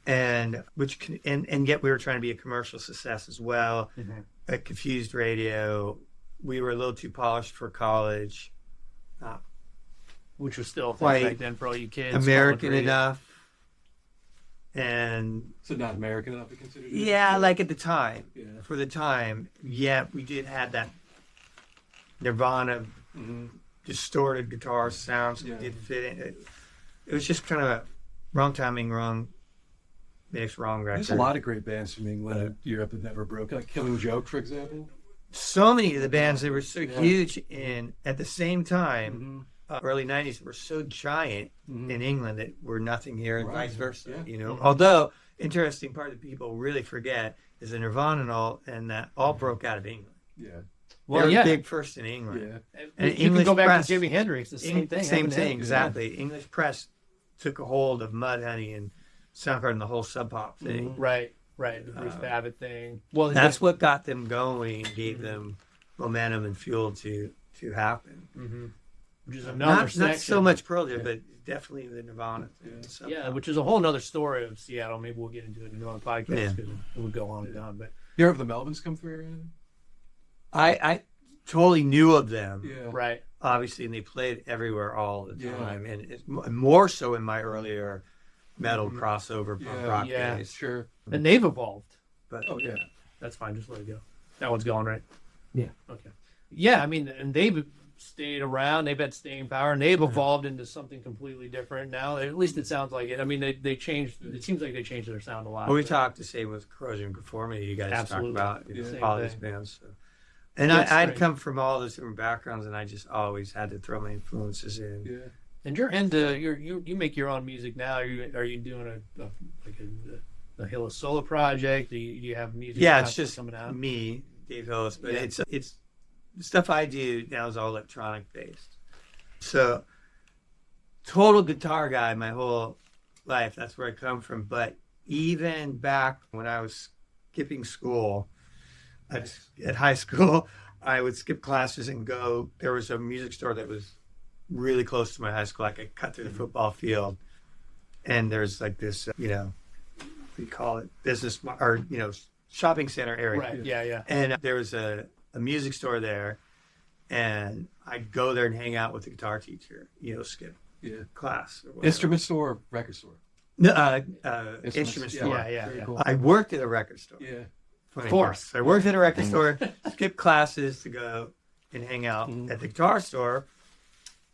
And yet we were trying to be a commercial success as well. Mhm. A confused radio. We were a little too polished for college. Which was still a thing Quite back then for all you kids. American college radio. enough. And So not American enough to consider it? yeah, like at the time, Yeah. for the time, yeah, we did have that Nirvana Mhm. distorted guitar sounds. Yeah. It did fit in. It was just kind of a wrong timing, wrong mix, wrong record. There's a lot of great bands from England and Europe that never broke. Like Killing Joke, for example. So many of the bands that were so Yeah. huge at the same time, Mm-hmm. early 90s, were so giant Mhm. in England that were nothing here and Right. vice versa. Yeah. You know, Mhm. although interesting part that people really forget is that Nirvana and that all broke out of England. Yeah. Well, they were yeah. big first in England. Yeah. And You can English go back press- to Jimi Hendrix. The same thing. Same happened to thing, him. exactly. English press took a hold of Mudhoney and Soundgarden and the whole Sub Pop thing. Right. The Bruce Babbitt thing. Well, That's what got them going, gave them momentum and fuel to happen. Mhm. Which is another Not section. so much Pearl Jam, but definitely the Nirvana thing. Yeah. Sub Yeah, Pop. which is a whole other story of Seattle. Maybe we'll get into it in another podcast Yeah. because it would go on and on. But You ever have the Melvins come through or anything? I totally knew of them, Yeah. right. obviously, and they played everywhere all the Yeah. time, and more so in my earlier metal crossover punk Yeah. rock Yeah. days. Sure. And they've evolved. But Oh, yeah. That's fine. Just let it go. That one's going right. Yeah. Okay. Yeah, I mean, and they've stayed around. They've had staying power, and they've evolved into something completely different now. At least it sounds like it. I mean, they changed. It seems like they changed their sound a lot. Well, we but- talked the same with Corrosion and Conformity. You guys Absolutely. talk about Yeah. all Same these thing. bands. So. And That's I'd great. come from all those different backgrounds, and I just always had to throw my influences in. Yeah. And you're into you make your own music now. Are you doing a Hillis solo project? Do you have music? Yeah, it's constantly just coming out. me, Dave Hillis, but Yeah. it's the stuff I do now is all electronic based. So total guitar guy my whole life. That's where I come from. But even back when I was skipping school at high school, I would skip classes and go. There was a music store that was really close to my high school. I could cut through the football field, and there's like this, what do you call it, business or shopping center area. Right. Yeah. And there was a music store there, and I'd go there and hang out with the guitar teacher, skip Yeah. class. Or whatever. Instrument store or record store? No, Instruments, instrument yeah. store. Yeah. Very cool. I worked at a record store. Yeah. Funny Of course. enough. I worked at a record store, skipped classes to go and hang out Mhm. at the guitar store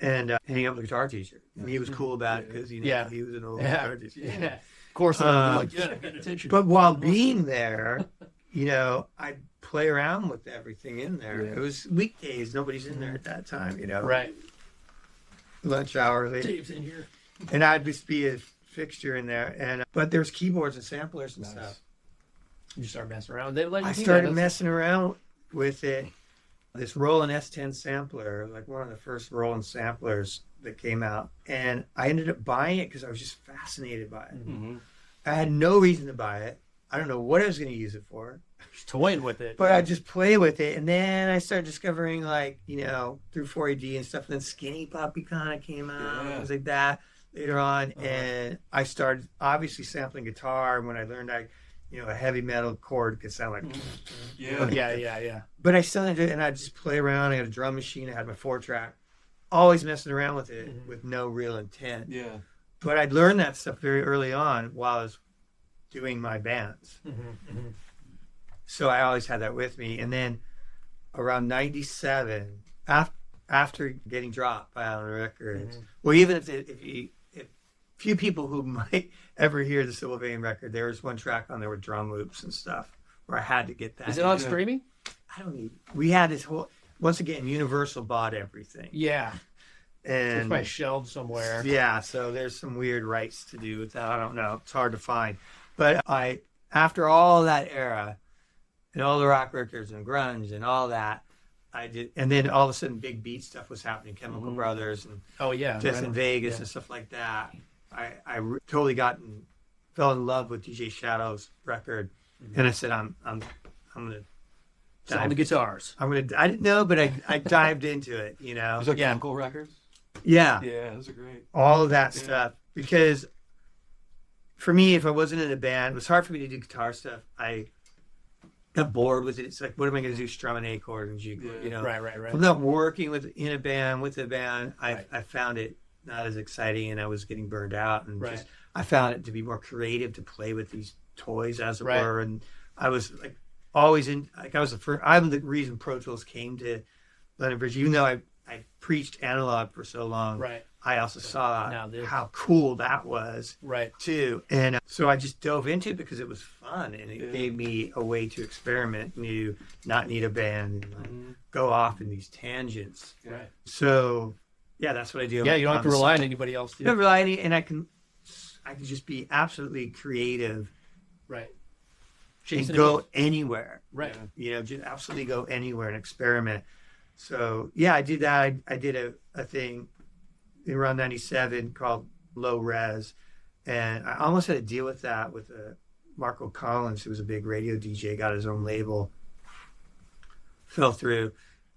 and hang out with the guitar teacher. And he was cool about it because Yeah. he was an old Yeah. guitar teacher. Yeah. Of course. I'm like, yeah, paying attention. But while being there, I'd play around with everything in there. Yeah. It was weekdays. Nobody's in there at that time, right. Lunch hour. Dave's in here. And I'd just be a fixture in there. But there's keyboards and samplers and Nice. stuff. You start messing around. They let you I do that. started That's- messing around with it. This Roland S10 sampler, like one of the first Roland samplers that came out. And I ended up buying it because I was just fascinated by it. Mm-hmm. I had no reason to buy it. I don't know what I was going to use it for, Just toying with it. but I just play with it. And then I started discovering, like, through 4AD and stuff. And then Skinny Puppy kind of came out, things like that later on. And I started obviously sampling guitar. When I learned a heavy metal chord could sound like, Yeah. but I still did it. And I just play around. I had a drum machine. I had my 4-track, always messing around with it with no real intent. Yeah. But I'd learned that stuff very early on while I was doing my bands. So I always had that with me. And then around 97, after getting dropped by Island Records, well, even if few people who might ever hear the Civil Vein record, there was one track on there with drum loops and stuff where I had to get that. Is it on streaming? I don't need. We had this whole. Once again, Universal bought everything. Yeah. And It's probably shelved somewhere. yeah, so there's some weird rights to do with that. I don't know. It's hard to find. But after all that era and all the rock records and grunge and all that, I did. And then all of a sudden, big beat stuff was happening. Chemical Brothers and Oh yeah. Death in Vegas and stuff like that. I totally fell in love with DJ Shadow's record, and I said, I'm gonna All the guitars. I didn't know, but I dived into it. Was that Chemical Records? Yeah. Yeah, those are great. All of that stuff, because for me, if I wasn't in a band, it was hard for me to do guitar stuff. I got bored with it. It's like, what am I going to do? Strum an A chord and G chord, Right. If I'm not working in a band with a band, I found it not as exciting, and I was getting burned out. And just I found it to be more creative to play with these toys, as it were. And I was like always in. Like I was the first. I'm the reason Pro Tools came to London Bridge, even though I preached analog for so long. Right. I also saw how cool that was, too. And so I just dove into it because it was fun, and it gave me a way to experiment, not need a band, and go off in these tangents. Right. So, yeah, that's what I do. Yeah, you don't have to rely on anybody else. I don't rely on any, and I can just be absolutely creative. Right. And go anywhere. Right. Just absolutely go anywhere and experiment. So, yeah, I did that. I did a thing around 97 called Low Res, and I almost had to deal with that with Marco Collins, who was a big radio DJ, got his own label, fell through,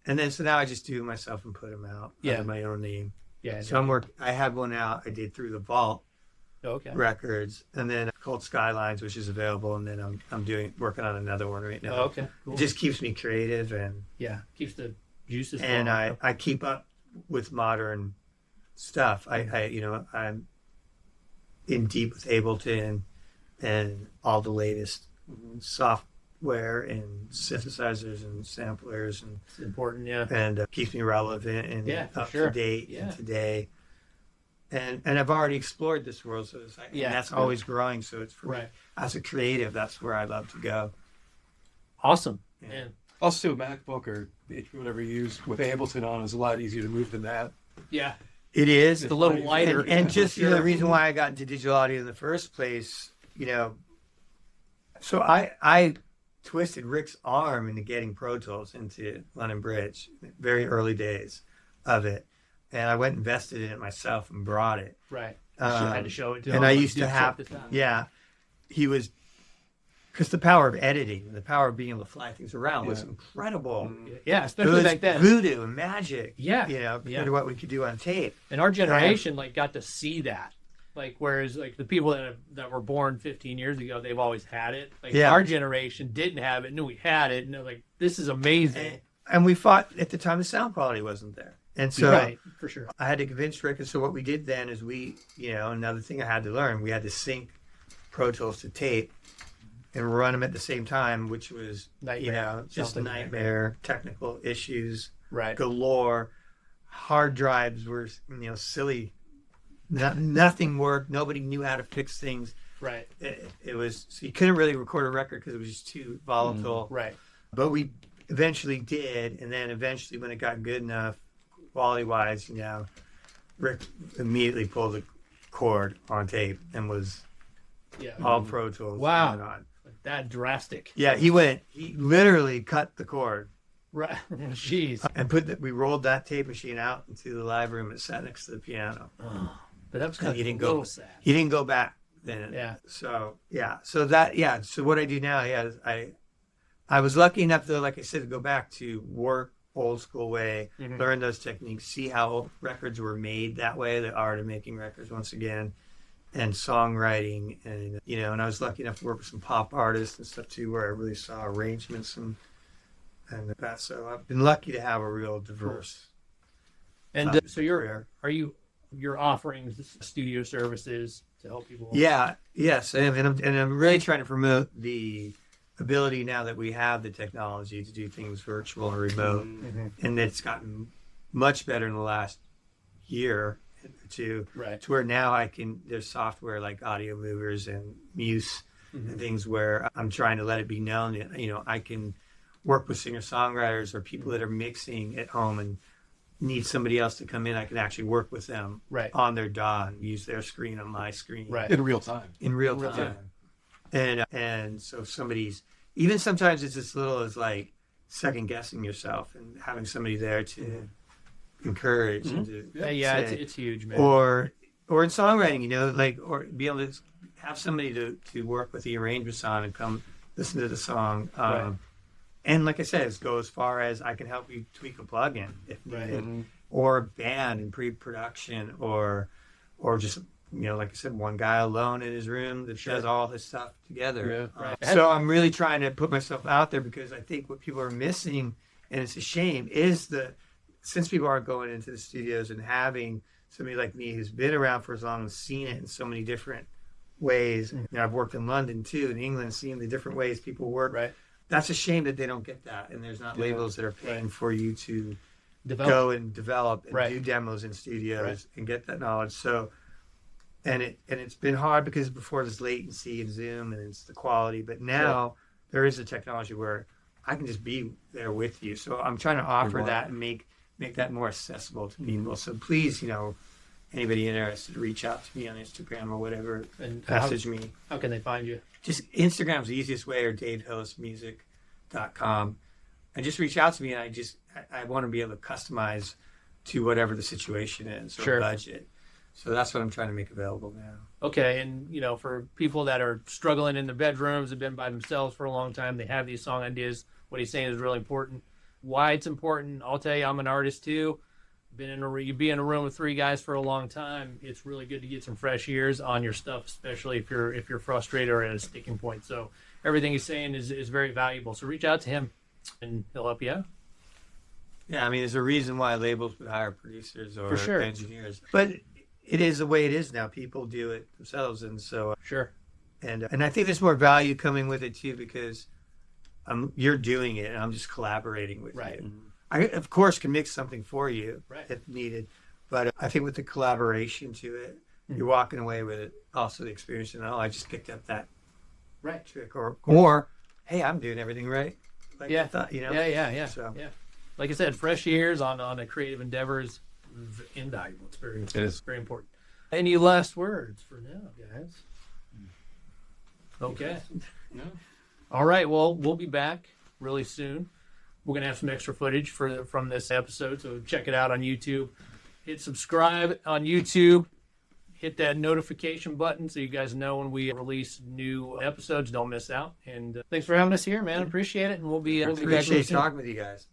and then so now I just do it myself and put them out under my own name. Yeah. So I had one out I did through the Vault Records, and then called Skylines, which is available, and then I'm working on another one right now. Oh, okay. Cool. It just keeps me creative, and keeps the juices and flowing. I keep up with modern stuff. I'm in deep with Ableton and all the latest software and synthesizers and samplers, and It's important, and keeps me relevant and up to date today. And I've already explored this world, so it's and that's always growing. So it's for me, as a creative, that's where I love to go. Awesome. Yeah. Also, a MacBook or HP, whatever you use with Ableton on is a lot easier to move than that. Yeah. It is. It's a little lighter. And just the reason why I got into digital audio in the first place, so I twisted Rick's arm into getting Pro Tools into London Bridge, very early days of it. And I went and invested in it myself and brought it. Right. I had to show it to him. And I used to have, he was, because the power of editing, the power of being able to fly things around was incredible. Yeah, especially back then. Voodoo and magic. Yeah. Compared to what we could do on tape. And our generation got to see that. Whereas the people that were born 15 years ago, they've always had it. Our generation didn't have it, knew we had it, and they're like, this is amazing. And we fought at the time the sound quality wasn't there. And so for sure. I had to convince Rick. And so what we did then is another thing I had to learn, we had to sync Pro Tools to tape and run them at the same time, which was, just a nightmare, technical issues galore. Hard drives were, silly. Nothing worked. Nobody knew how to fix things. Right. It was, so you couldn't really record a record because it was just too volatile. Right. But we eventually did. And then eventually when it got good enough, quality-wise, Rick immediately pulled the cord on tape and was all Pro Tools. Wow. That drastic. Yeah, he literally cut the cord. Right. Jeez. And we rolled that tape machine out into the live room and sat next to the piano. Oh, but that was kind of of sad. He didn't go back. then Yeah. So so what I do now, is I was lucky enough though, like I said, to go back to work old school way, learn those techniques, see how records were made that way, the art of making records once again, and songwriting, and and I was lucky enough to work with some pop artists and stuff too, where I really saw arrangements and that. So I've been lucky to have a real diverse. And so career. you're offering studio services to help people? Yes, and I'm really trying to promote the ability now that we have the technology to do things virtual and remote, and it's gotten much better in the last year or two, Right. to where now there's software like Audio Movers and Muse and things where I'm trying to let it be known that I can work with singer-songwriters or people that are mixing at home and need somebody else to come in. I can actually work with them on their DAW and use their screen on my screen in real time. In real time. And so even sometimes it's as little as like second guessing yourself and having somebody there to encourage and to say, it's huge, man. or in songwriting, or be able to have somebody to work with the arrangements on and come listen to the song. And like I said, it goes as far as I can help you tweak a plugin if needed, or a band in pre-production, or just like I said, one guy alone in his room that does all his stuff together. So I'm really trying to put myself out there, because I think what people are missing, and it's a shame, is since people aren't going into the studios and having somebody like me who's been around for as long and seen it in so many different ways. I've worked in London too, in England, seeing the different ways people work. Right. That's a shame that they don't get that, and there's not labels that are paying for you to Develop. go and develop and do demos in studios and get that knowledge. So, and it's been hard because before there's latency and Zoom and it's the quality, but now there is a technology where I can just be there with you. So I'm trying to offer that and make that more accessible to people. So please, anybody interested, reach out to me on Instagram or whatever, and message me. How can they find you? Just Instagram's the easiest way, or davehillismusic.com, and just reach out to me. And I want to be able to customize to whatever the situation is or budget. So that's what I'm trying to make available now. Okay, and for people that are struggling in their bedrooms, have been by themselves for a long time, they have these song ideas. What he's saying is really important. Why it's important, I'll tell you, I'm an artist too. You be in a room with three guys for a long time. It's really good to get some fresh ears on your stuff, especially if you're frustrated or at a sticking point. So everything he's saying is very valuable. So reach out to him, and he'll help you out. Yeah, there's a reason why labels would hire producers or For sure. engineers, but it is the way it is now. People do it themselves, and so and I think there's more value coming with it too, because you're doing it and I'm just collaborating with you. I, of course, can mix something for you if needed, but I think with the collaboration to it, you're walking away with it. Also, the experience, I just picked up that trick, or hey, I'm doing everything right. Like I thought, Yeah. So. Yeah. Like I said, fresh ears on a creative endeavor is invaluable. It is very important. Any last words for now, guys? Okay. No. All right. Well, we'll be back really soon. We're going to have some extra footage from this episode, so check it out on YouTube. Hit subscribe on YouTube. Hit that notification button so you guys know when we release new episodes. Don't miss out. And thanks for having us here, man. Appreciate it. And we'll be back really Appreciate soon. talking with you guys.